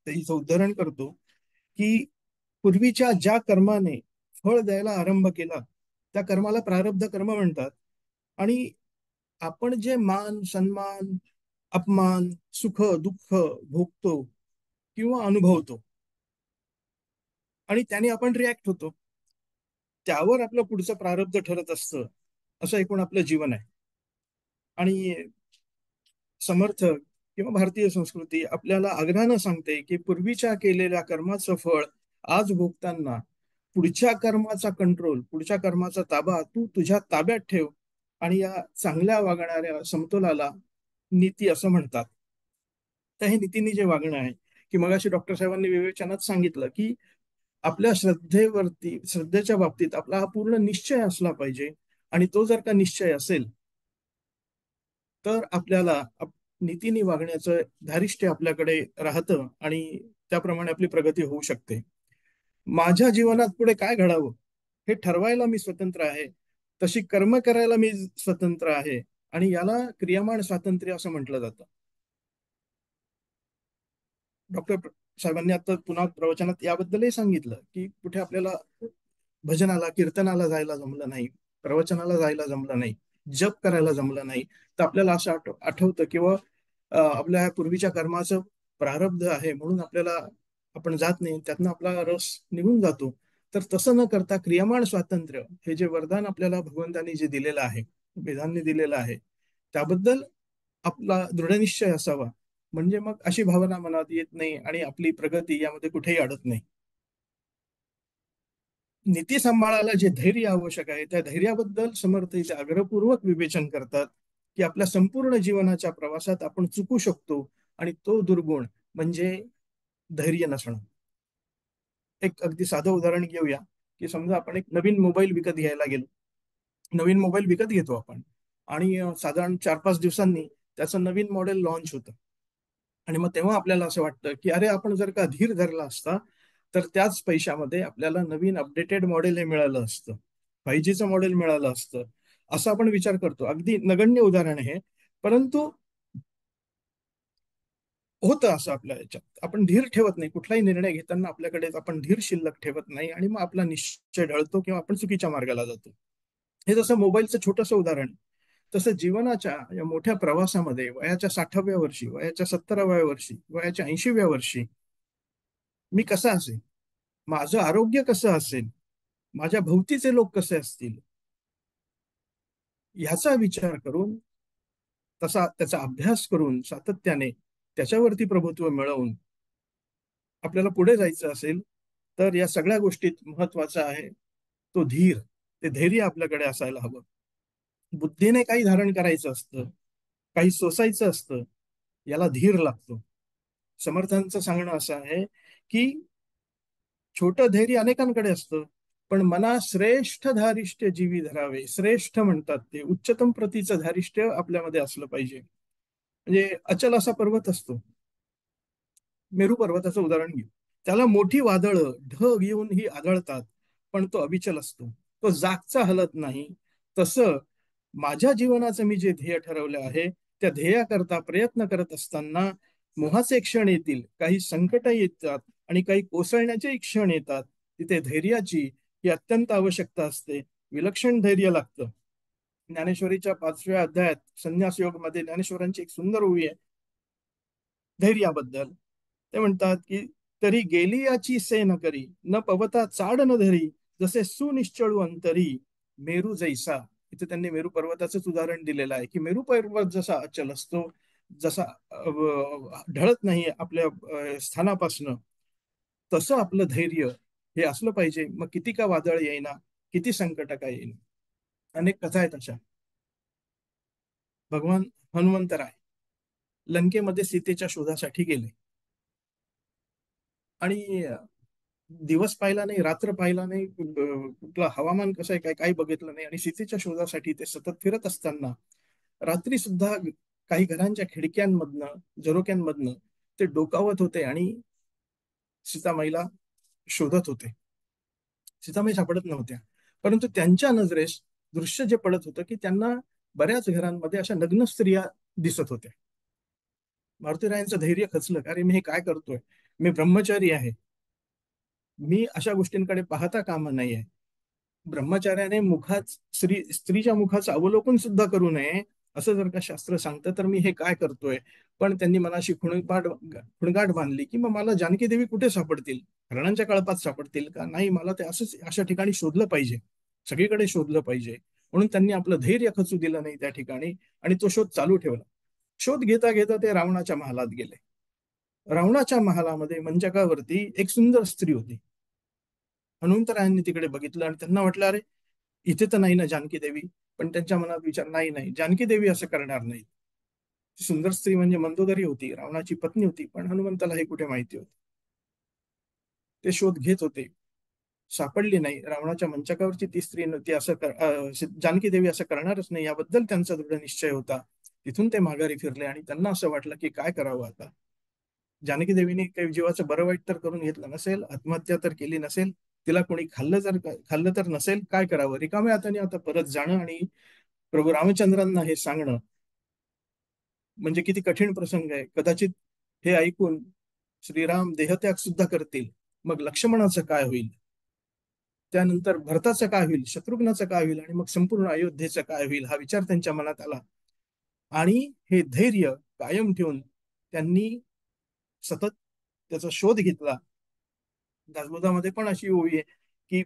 त्याचं उदाहरण करतो की पूर्वीच्या ज्या कर्माने फळ द्यायला आरंभ केला त्या कर्माला प्रारब्ध कर्म म्हणतात. आणि आपण जे मान सन्मान अपमान सुख दुःख भोगतो किंवा अनुभवतो आणि त्याने आपण रिॲक्ट होतो, त्यावर आपलं पुढचं प्रारब्ध ठरत असतं. असं एकूण आपलं जीवन आहे. आणि समर्थ किंवा भारतीय संस्कृती आपल्याला आग्रहानं सांगते की पूर्वीच्या केलेल्या कर्माचं फळ आज भोगताना पुढच्या कर्माचा कंट्रोल, पुढच्या कर्माचा ताबा तू तुझ्या ताब्यात ठेव. आणि या चांगल्या वागणाऱ्या समतोलाला नीती असं म्हणतात. तर हे नीतीने जे वागणं आहे की मगाशी डॉक्टर साहेबांनी विवेचनात सांगितलं की आपल्या श्रद्धेच्या बाबतीत आपला हा पूर्ण निश्चय असला पाहिजे. आणि तो जर का निश्चय असेल तर आपल्याला नीतीने वागण्याचं धारिष्ट्य आपल्याकडे राहतं आणि त्याप्रमाणे आपली प्रगती होऊ शकते. माझ्या जीवनात पुढे काय घडावं हे ठरवायला मी स्वतंत्र आहे, तशी कर्म करायला मी स्वतंत्र आहे. आणि याला क्रियामाण स्वातंत्र्य असं म्हटलं जातं. डॉक्टर साहेबांनी आता पुन्हा प्रवचनात याबद्दलही सांगितलं की कुठे आपल्याला भजनाला कीर्तनाला जायला जमलं नाही, प्रवचनाला जायला जमलं नाही, जप करायला जमलं नाही, तर आपल्याला असं आठवतं किंवा आपल्या पूर्वीच्या कर्माचं प्रारब्ध आहे म्हणून आपल्याला आपण जात नाही, त्यातनं आपला रस निघून जातो. तर तसं न करता क्रियामाण स्वातंत्र्य हे जे वरदान आपल्याला भगवंतांनी जे दिलेलं आहे, वेदांनी दिलेलं आहे, त्याबद्दल आपला दृढनिश्चय असावा. म्हणजे मग अशी भावना मनात येत नाही आणि आपली प्रगती यामध्ये कुठेही अडत नाही. नीती सांभाळायला जे धैर्य आवश्यक आहे त्या धैर्याबद्दल समर्थ इथे आग्रहपूर्वक विवेचन करतात की आपल्या संपूर्ण जीवनाच्या प्रवासात आपण चुकू शकतो आणि तो दुर्गुण म्हणजे धैर्य नसणं. एक अगदी साधं उदाहरण घेऊया की समजा आपण एक नवीन मोबाईल विकत घ्यायला गेलो. नवीन मोबाईल विकत घेतो आपण आणि साधारण 4-5 दिवसांनी त्याचं नवीन मॉडेल लॉन्च होतं. आणि मग तेव्हा आपल्याला असं वाटतं की अरे आपण जर का धीर धरला असता तर त्याच पैशामध्ये आपल्याला नवीन अपडेटेड मॉडेल हे मिळालं असतं, 5Gचं मॉडेल मिळालं असतं, असं आपण विचार करतो. अगदी नगण्य उदाहरण आहे, परंतु होतं असं आपल्या याच्यात. आपण धीर ठेवत नाही, कुठलाही निर्णय घेताना आपल्याकडे आपण धीर शिल्लक ठेवत नाही आणि मग आपला निश्चय ढळतो किंवा आपण चुकीच्या मार्गाला जातो. हे जसं मोबाईलचं छोटंसं उदाहरण, तसं जीवनाच्या या मोठ्या प्रवासामध्ये वयाच्या 60व्या वर्षी, वयाच्या 70व्या वर्षी, वयाच्या 80व्या वर्षी मी कसा असेल, माझं आरोग्य कसं असेल, माझ्या भोवतीचे लोक कसे असतील, ह्याचा विचार करून तसा त्याचा अभ्यास करून सातत्याने त्याच्यावरती प्रभुत्व मिळवून आपल्याला पुढे जायचं असेल तर या सगळ्या गोष्टीत महत्वाचा आहे तो धीर, ते धैर्य आपल्याकडे असायला हवं. बुद्धीने काही धारण करायचं असतं, काही सोसायचं असतं, याला धीर लागतो. समर्थांचं सांगणं असं आहे की छोटं धैर्य अनेकांकडे असतं, पण मना श्रेष्ठ धारिष्ट्य जीवी धरावे. श्रेष्ठ म्हणतात ते उच्चतम प्रतीचं धारिष्ट्य आपल्यामध्ये असलं पाहिजे. म्हणजे अचल असा पर्वत असतो, मेरू पर्वताचं उदाहरण घेऊ. त्याला मोठी वादळं ढग येऊनही आदळतात, पण तो अविचल असतो, तो जागचा हलत नाही. तसं माझ्या जीवनाचं मी जे ध्येय ठरवलं आहे त्या ध्येयाकरता प्रयत्न करत असताना मोहाचे क्षण येतील, काही संकट येतात आणि काही कोसळण्याचे क्षण येतात. तिथे धैर्याची ही अत्यंत आवश्यकता असते. विलक्षण धैर्य लागतं. ज्ञानेश्वरीच्या 5व्या अध्यायात संन्यास योग मध्ये ज्ञानेश्वरांची एक सुंदर ओवी आहे धैर्याबद्दल. ते म्हणतात की तरी गेली याची से न करी, न पवता चाड न धरी, जसे सुनिश्चळू अंतरी मेरू जैसा. इथे त्यांनी मेरू पर्वताचंच उदाहरण दिलेलं आहे की मेरू पर्वत जसा अचल असतो, जसा ढळत नाही आपल्या स्थानापासनं, तसं आपलं धैर्य हे असलं पाहिजे. मग किती का वादळ येईना, किती संकट का येईना. अनेक कथा आहेत अशा. भगवान हनुमंतराय लंकेमध्ये सीतेच्या शोधासाठी गेले आणि दिवस पाहिला नाही, रात्र पाहिला नाही, कुठलं हवामान कसं आहे काय काही बघितलं नाही, आणि सीतेच्या शोधासाठी ते सतत फिरत असताना रात्री सुद्धा काही घरांच्या खिडक्यांमधनं, झरोक्यांमधनं ते डोकावत होते आणि सीतामाईला शोधत होते. सीतामाई सापडत नव्हत्या, परंतु त्यांच्या नजरेस दृश्य जे पडत होतं की त्यांना बऱ्याच घरांमध्ये अशा नग्न स्त्रिया दिसत होत्या. मारुतीरायांचं धैर्य खचलं. अरे मी हे काय करतोय, मी ब्रह्मचारी आहे, मी अशा गोष्टींकडे पाहता कामा नाही आहे. ब्रह्मचार्याने स्त्रीच्या मुखाचं अवलोकन सुद्धा करू नये असं जर का शास्त्र सांगतं, तर मी हे काय करतोय. पण त्यांनी मनाशी खुणगाट बांधली की मग मला जानकी देवी कुठे सापडतील, हरणांच्या कळपात सापडतील का, नाही, मला ते असंच अशा ठिकाणी शोधलं पाहिजे, सगळीकडे शोधलं पाहिजे. म्हणून त्यांनी आपलं धैर्य खचू दिलं नाही त्या ठिकाणी आणि तो शोध चालू ठेवला. शोध घेता घेता ते रावणाच्या महालात गेले. रावणाच्या महालामध्ये मंचकावरती एक सुंदर स्त्री होती. हनुमंतरायांनी तिकडे बघितलं आणि त्यांना वाटलं, अरे इथे तर नाही ना जानकी देवी. पण त्यांच्या मनात विचार, नाही नाही, जानकी देवी असं करणार नाही. सुंदर स्त्री म्हणजे मंदोदरी होती, रावणाची पत्नी होती, पण हनुमंताला हे कुठे माहिती होतं. ते शोध घेत होते, सापडली नाही. रावणाच्या मंचकावरची ती स्त्री नव्हती, जानकी देवी असं करणारच नाही याबद्दल त्यांचा दृढ निश्चय होता. तिथून ते माघारी फिरले आणि त्यांना असं वाटलं की काय करावं आता. जानकी देवीने काही जीवाचं बरं वाईट तर करून घेतलं नसेल, आत्महत्या तर केली नसेल, तिला कोणी खाल्लं तर नसेल, काय करावं. रिकाम्या हाताने आता परत जाणं आणि प्रभू रामचंद्रांना हे सांगणं म्हणजे किती कठीण प्रसंग आहे. कदाचित हे ऐकून श्रीराम देहत्याग सुद्धा करतील. मग लक्ष्मणाचं काय होईल, त्यानंतर भरताचं काय होईल, शत्रुघ्नाचं काय होईल, आणि मग संपूर्ण अयोध्येचं काय होईल, हा विचार त्यांच्या मनात आला. आणि हे धैर्य कायम ठेवून त्यांनी सतत त्याचा शोध घेतला. दासबोधामध्ये पण अशी ओवी आहे की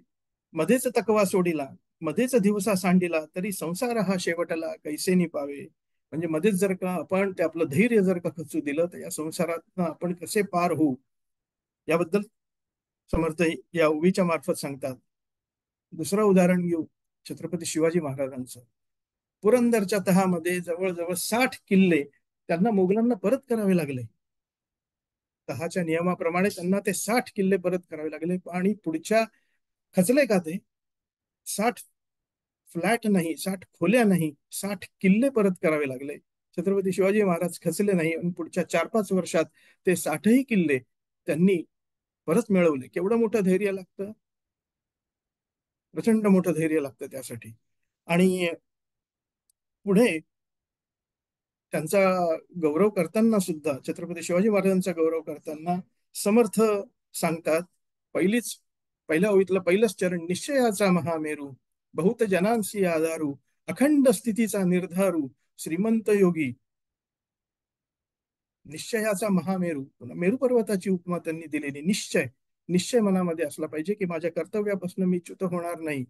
मध्येच तकवा सोडिला, मध्येच दिवसा सांडिला, तरी संसार हा शेवटला कैसे पावे. म्हणजे मध्येच जर का आपण ते आपलं धैर्य जर का खचू दिलं, तर या संसारात आपण कसे पार होऊ याबद्दल समर्थ या ओवीच्या मार्फत सांगतात. दुसरं उदाहरण घेऊ छत्रपती शिवाजी महाराजांचं. पुरंदरच्या तहामध्ये जवळजवळ 60 किल्ले त्यांना मोगलांना परत करावे लागले. तहाच्या नियमाप्रमाणे त्यांना ते 60 किल्ले परत करावे लागले. आणि पुढच्या खचले का ते 60 फ्लॅट नाही, 60 खोल्या नाही, 60 किल्ले परत करावे लागले. छत्रपती शिवाजी महाराज खचले नाही आणि पुढच्या 4-5 वर्षात ते 60ही किल्ले त्यांनी परत मिळवले. केवढं मोठं धैर्य लागतं, प्रचंड मोठं धैर्य लागतं त्यासाठी. आणि पुढे त्यांचा गौरव करताना सुद्धा, छत्रपती शिवाजी महाराजांचा गौरव करताना समर्थ सांगतात, पहिल्या ओळीतलं पहिलंच चरण, निश्चयाचा महामेरू, बहुत जनांसी आधारू, अखंड स्थितीचा निर्धारू, श्रीमंत योगी. निश्चयाचा महामेरू, मेरू पर्वताची उपमा त्यांनी दिलेली. निश्चय मनामध्ये असला पाहिजे की माझ्या कर्तव्यापासून मी च्युत होणार नाही.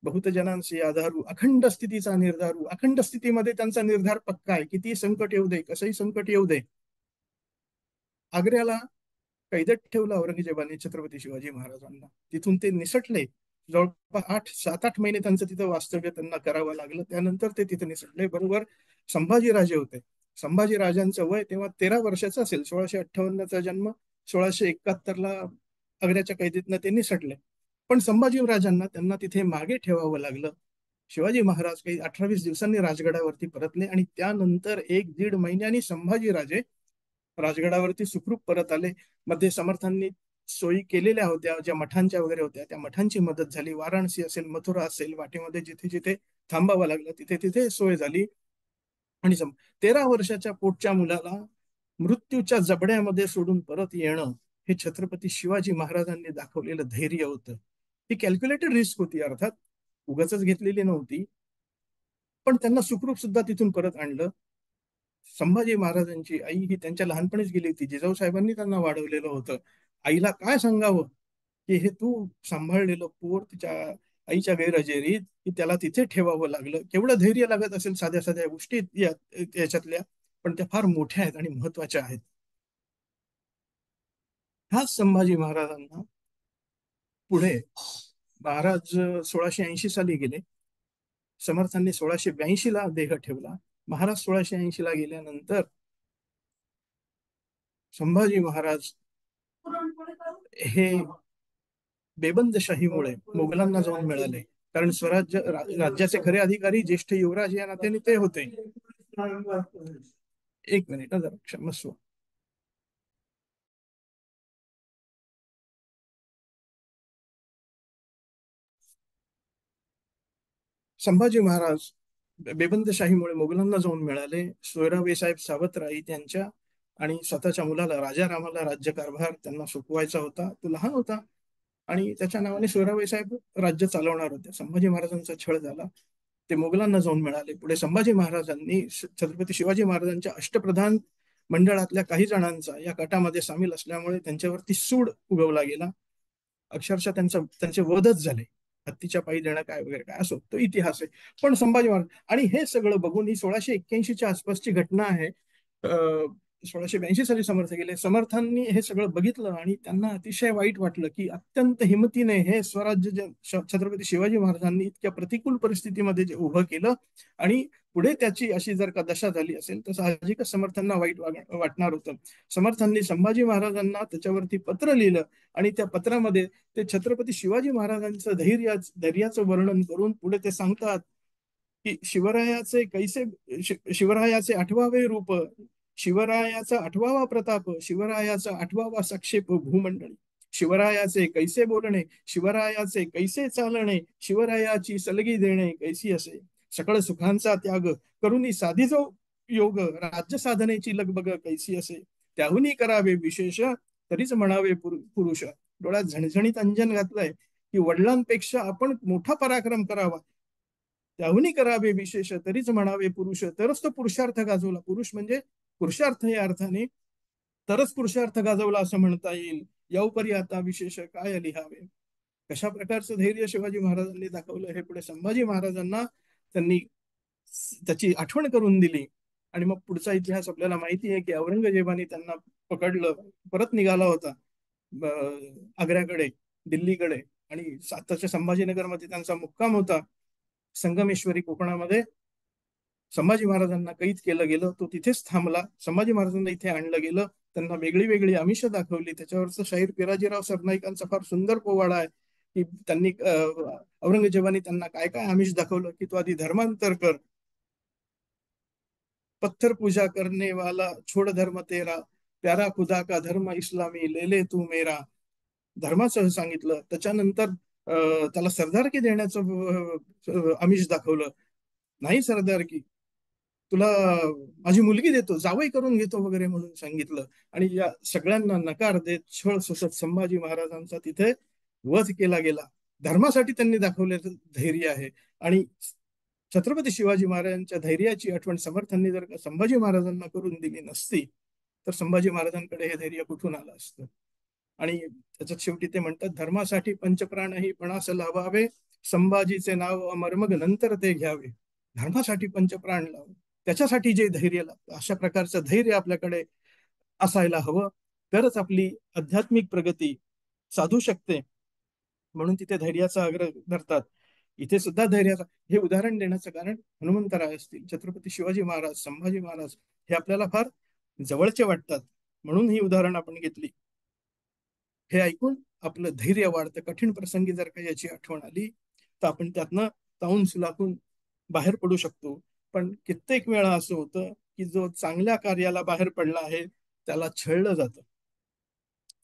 बहुत जनांशी आधारू, अखंड स्थितीचा निर्धारू. अखंड स्थितीमध्ये त्यांचा निर्धार पक्का आहे. किती संकट येऊ दे, कसंही संकट येऊ दे. आग्र्याला कैदेत ठेवलं औरंगजेबाने छत्रपती शिवाजी महाराजांना. तिथून ते निसटले. जवळपास 7-8 महिने त्यांचं तिथं वास्तव्य त्यांना करावं लागलं. त्यानंतर ते तिथे निसटले. बरोबर संभाजीराजे होते. संभाजीराजांचं वय तेव्हा 13 वर्षाचं असेल. 1658चा जन्म, 1671ला आग्र्याच्या कैदेतनं ते निसटले. पण संभाजीराजांना त्यांना तिथे मागे ठेवावं लागलं. शिवाजी महाराज काही 18-20 दिवसांनी राजगडावरती परतले आणि त्यानंतर 1-1.5 महिन्यांनी संभाजीराजे राजगडावरती सुखरूप परत आले. मध्ये समर्थांनी सोयी केलेल्या होत्या, ज्या मठांच्या वगैरे होत्या, त्या मठांची मदत झाली. वाराणसी असेल, मथुरा असेल, वाटेमध्ये जिथे जिथे थांबावं लागलं तिथे तिथे सोय झाली. आणि 13 वर्षाच्या पोटच्या मुलाला मृत्यूच्या जबड्यामध्ये सोडून परत येणं, हे छत्रपती शिवाजी महाराजांनी दाखवलेलं धैर्य होतं. ही कॅल्क्युलेटेड रिस्क होती, अर्थात उगाच घेतलेली नव्हती. पण त्यांना सुखरूप सुद्धा तिथून परत आणलं. संभाजी महाराजांची आई ही त्यांच्या लहानपणीच गेली होती. जिजाऊ साहेबांनी त्यांना वाढवलेलं होतं. आईला काय सांगावं की हे तू सांभाळलेलं पोर तिच्या आईच्या गैरहजेरीत, की त्याला तिथे ठेवावं लागलं. केवढं धैर्य लागत असेल साध्या साध्या गोष्टी याच्यातल्या, पण त्या फार मोठ्या आहेत आणि महत्वाच्या आहेत. ह्याच संभाजी महाराजांना पुढे महाराज 1680 साली गेले. समर्थांनी 1682 देह ठेवला. महाराज 1680 गेल्यानंतर संभाजी महाराज हे बेबंदशाहीमुळे मोगलांना जाऊन मिळाले. कारण राज्याचे खरे अधिकारी ज्येष्ठ युवराज या नात्याने ते होते. एक मिनिट जरा क्षमस्व. संभाजी महाराज बेबंदशाहीमुळे मोगलांना जाऊन मिळाले. सोयराबाई साहेब सावतराई त्यांच्या आणि स्वतःच्या मुलाला राजारामाला राज्यकारभार त्यांना सोपवायचा होता. तो लहान होता आणि त्याच्या नावाने सोयराबाई साहेब राज्य चालवणार होते. संभाजी महाराजांचा छळ झाला. ते मोगलांना जाऊन मिळाले. पुढे संभाजी महाराजांनी छत्रपती शिवाजी महाराजांच्या अष्टप्रधान मंडळातल्या काही जणांचा या गटामध्ये सामील असल्यामुळे त्यांच्यावरती सूड उगवला गेला. अक्षरशः त्यांचे वधच झाले. हत्तीच्या पायी देणं काय वगैरे काय असो, तो इतिहास आहे. पण संभाजी महाराज आणि हे सगळं बघून ही 1681च्या आसपासची घटना आहे. 1682 साली समर्थ गेले. समर्थांनी हे सगळं बघितलं आणि त्यांना अतिशय वाईट वाटलं की अत्यंत हिमतीने हे स्वराज्य छत्रपती शिवाजी महाराजांनी इतक्या प्रतिकूल परिस्थितीमध्ये जे उभं केलं आणि पुढे त्याची अशी जर का दशा झाली असेल तर साहजिकच समर्थांना वाईट वाटणार होतं. समर्थांनी संभाजी महाराजांना त्याच्यावरती पत्र लिहिलं आणि त्या पत्रामध्ये ते छत्रपती शिवाजी महाराजांचं धैर्याचं वर्णन करून पुढे ते सांगतात की शिवरायाचे 8वे रूप, शिवरायाचा 8वा प्रताप, शिवरायाचा 8वा साक्षेप भूमंडळी, शिवरायाचे कैसे बोलणे, शिवरायाचे कैसे चालणे, शिवरायाची सलगी देणे कैसी असे, सकळ सुखांचा त्याग करुनी साधी जो योग, राज्य साधनेची लगबग कैसी असे, त्याहुनी करावे विशेष तरीच म्हणावे पुरुष. डोळ्यात झणझणीत अंजन घातलंय की वडिलांपेक्षा आपण मोठा पराक्रम करावा, त्याहुनी करावे विशेष तरीच म्हणावे पुरुष, तरच तो पुरुषार्थ गाजवला. पुरुष म्हणजे पुरुषार्थ या अर्थाने, तरच पुरुषार्थ गाजवला असं म्हणता येईल. याउपरी आता विशेष काय लिहावे. कशा प्रकारचं धैर्य शिवाजी महाराजांनी दाखवलं हे पुढे संभाजी महाराजांना त्यांनी त्याची आठवण करून दिली. आणि मग पुढचा इतिहास आपल्याला माहिती आहे की औरंगजेबाने त्यांना पकडलं, परत निघाला होता आग्र्याकडे, दिल्लीकडे, आणि आताच्या संभाजीनगरमध्ये त्यांचा मुक्काम होता. संगमेश्वरी कोकणामध्ये संभाजी महाराजांना कैद केलं गेलं. तो तिथेच थांबला. संभाजी महाराजांना इथे आणलं गेलं. त्यांना वेगळी वेगळी आमिष दाखवली. त्याच्यावरचं शाहीर पिराजीराव सरनाईकांचा फार सुंदर पोवाडा आहे की त्यांनी औरंगजेबाने त्यांना काय काय आमिष दाखवलं की तू आधी धर्मांतर कर, पत्थर पूजा करने वाला छोड़ धर्म तेरा, प्यारा खुदा का धर्म इस्लामी ले ले तू मेरा. धर्माचं सांगितलं. त्याच्यानंतर त्याला सरदारकी देण्याचं आमिष दाखवलं. नाही सरदारकी, तुला माझी मुलगी देतो, जावई करून घेतो वगैरे म्हणून सांगितलं. आणि या सगळ्यांना नकार देत छळ सोसत संभाजी महाराजांचा तिथे वध केला गेला. धर्मासाठी त्यांनी दाखवलेलं धैर्य आहे. आणि छत्रपती शिवाजी महाराजांच्या धैर्याची आठवण समर्थांनी जर का संभाजी महाराजांना करून दिली नसती तर संभाजी महाराजांकडे हे धैर्य कुठून आलं असतं. आणि त्याच्यात शेवटी ते म्हणतात, धर्मासाठी पंचप्राणही पणास लावावे, संभाजीचे नाव अमर मग नंतर ते घ्यावे. धर्मासाठी पंचप्राण लाव, त्याच्यासाठी जे धैर्य लागतं, अशा प्रकारचं धैर्य आपल्याकडे असायला हवं. तरच आपली आध्यात्मिक प्रगती साधू शकते. म्हणून तिथे धैर्याचा आग्रह धरतात. इथे सुद्धा धैर्याचा, हे उदाहरण देण्याचं कारण हनुमंतराय असतील, छत्रपती शिवाजी महाराज, संभाजी महाराज हे आपल्याला फार जवळचे वाटतात म्हणून ही उदाहरण आपण घेतली. हे ऐकून आपलं धैर्य वाढतं. कठीण प्रसंगी जर का याची आठवण आली तर आपण त्यातनं तावून सुलाखून बाहेर पडू शकतो. पण कित्येक वेळा असं होतं की जो चांगल्या कार्याला बाहेर पडला आहे त्याला छळलं जातं.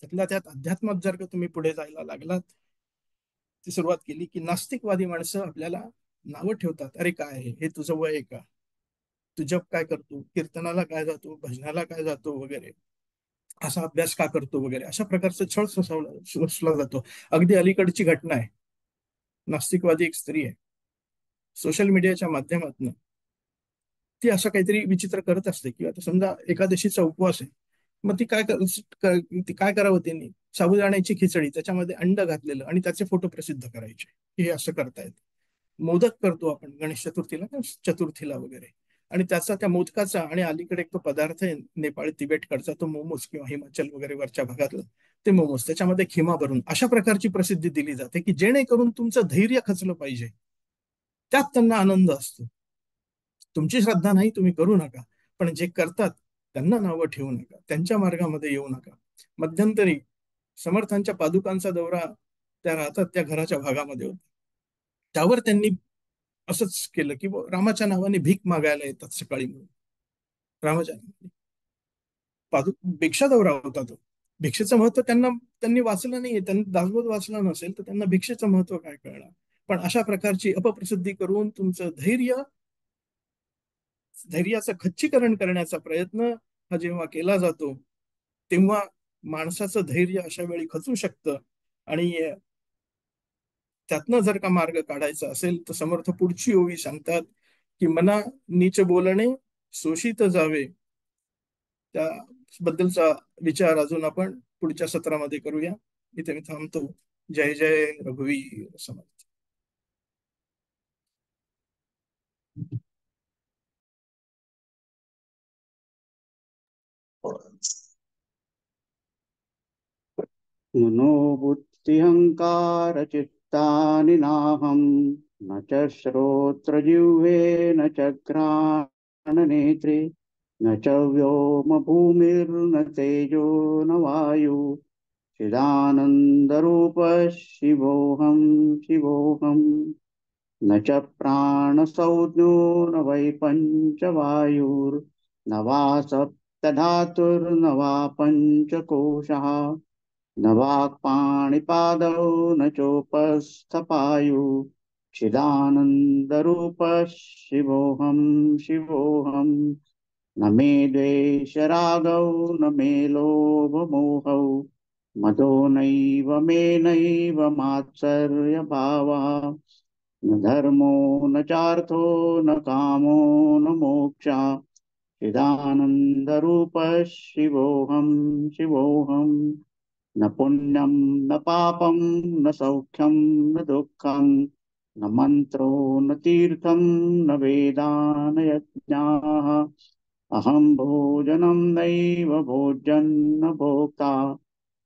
त्यातल्या त्यात अध्यात्मात जर का तुम्ही पुढे जायला लागलात, ती सुरुवात केली की नास्तिकवादी माणसं आपल्याला नावं ठेवतात. अरे काय हे तुझं वय आहे का, तू जप काय करतो, कीर्तनाला काय जातो, भजनाला काय जातो वगैरे, असा अभ्यास का करतो वगैरे, अशा प्रकारचा छळ सोसला जातो. अगदी अलीकडची घटना आहे. नास्तिकवादी एक स्त्री आहे, सोशल मीडियाच्या माध्यमातून ती असं काहीतरी विचित्र करत असते. किंवा समजा एकादशीचा उपवास आहे, मग ती काय करावं, त्यांनी साबुदाण्याची खिचडी, त्याच्यामध्ये अंड घातलेलं आणि त्याचे फोटो प्रसिद्ध करायचे. हे असं करतायत. मोदक करतो आपण गणेश चतुर्थीला, चतुर्थीला वगैरे, आणि त्याचा, त्या मोदकाचा, आणि अलीकडे एक तो पदार्थ आहे नेपाळी तिबेटकडचा, तो मोमोज, किंवा हिमाचल वगैरे वरच्या भागातलं ते मोमोज, त्याच्यामध्ये खिमा भरून अशा प्रकारची प्रसिद्धी दिली जाते की जेणेकरून तुमचं धैर्य खचलं पाहिजे. त्यात त्यांना आनंद असतो. तुमची श्रद्धा नाही, तुम्ही करू नका, पण जे करतात त्यांना नावं ठेवू नका, त्यांच्या मार्गामध्ये येऊ नका. मध्यंतरी समर्थांच्या पादुकांचा दौरा त्या राहतात त्या घराच्या भागामध्ये होता. त्यावर त्यांनी असंच केलं की रामाच्या नावाने भीक मागायला येतात सकाळी म्हणून. रामाच्या नावाने भिक्षा दौरा होता तो. भिक्षेचं महत्व त्यांनी वाचलं नाहीये, त्यांनी दासबोध वाचला नसेल तर त्यांना भिक्षेचं महत्व काय कळणार. पण अशा प्रकारची अपप्रसिद्धी करून तुमचं धैर्याचं खच्चीकरण करण्याचा प्रयत्न हा जेव्हा केला जातो, तेव्हा माणसाचं धैर्य अशा वेळी खचू शकतं. आणि त्यातनं जर का मार्ग काढायचा असेल तर समर्थ पुढची ओवी सांगतात की मना नीच बोलणे शोषित जावे. त्याबद्दलचा विचार अजून आपण पुढच्या सत्रामध्ये करूया. इथे मी थांबतो. जय जय रघुवीर समर्थ. मनोबुद्धिहंकार चित्तानि नाहं न च श्रोत्रजिह्वे न च घ्राणनेत्रे न च व्योम भूमिर्न तेजो न वायु चिदानन्दरूप शिवोऽहं शिवोऽहम् न च प्राणसंज्ञो न वै पञ्चवायुर्न वा सप्तधातुर्न वा पञ्चकोशः न वाक्पाणिपादौ न चोपस्थपायु चिदानन्दरूपः शिवोऽहं शिवोऽहम् न मे द्वेषरागौ न मे लोभमोहौ मदो नैव मे नैव मात्सर्यभावः न धर्मो न चार्थो न कामो न मोक्षः चिदानन्दरूपः शिवोऽहं शिवोऽहम् न पुण्यं न पापं न सौख्यं न दुःखं न मन्त्रो न तीर्थं न वेदा न यज्ञाः अहं भोजनं नैव भोज्यं न भोक्ता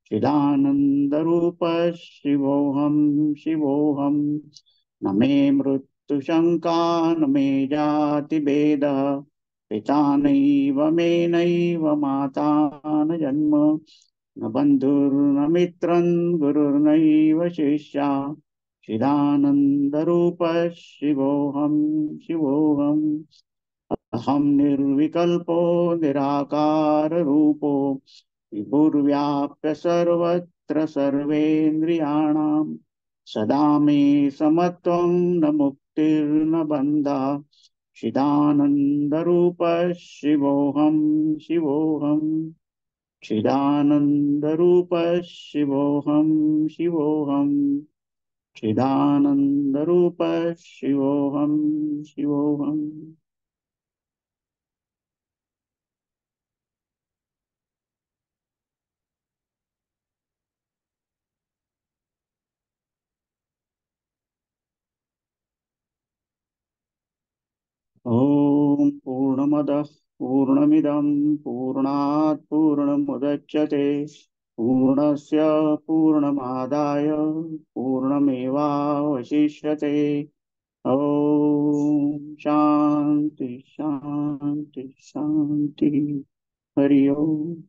चिदानन्दरूपः शिवोऽहं शिवोऽहम् न मे मृत्युशङ्का न मे जातिभेदः पिता नैव मे नैव माता न जन्म न बन्धुर्न मित्रं गुरुर्नैव शिष्या चिदानन्दरूपः शिवोऽहं शिवोऽहम् अहं निर्विकल्पो निराकाररूपो विभुर्व्याप्य सर्वत्र सर्वेन्द्रियाणां सदा मे समत्वं न मुक्तिर्न बन्धः चिदानन्दरूपः शिवोऽहं शिवोऽहम् चिदानन्दरूपः शिवोऽहं शिवोऽहम् चिदानन्दरूपः शिवोऽहं शिवोऽहम्. ॐ पूर्णमदः पूर्णमिदं पूर्णात् पूर्णमुदच्यते पूर्णस्य पूर्णमादाय पूर्णमेवावशिष्यते. ॐ शान्ति शान्ति शान्ति. हरि ओम.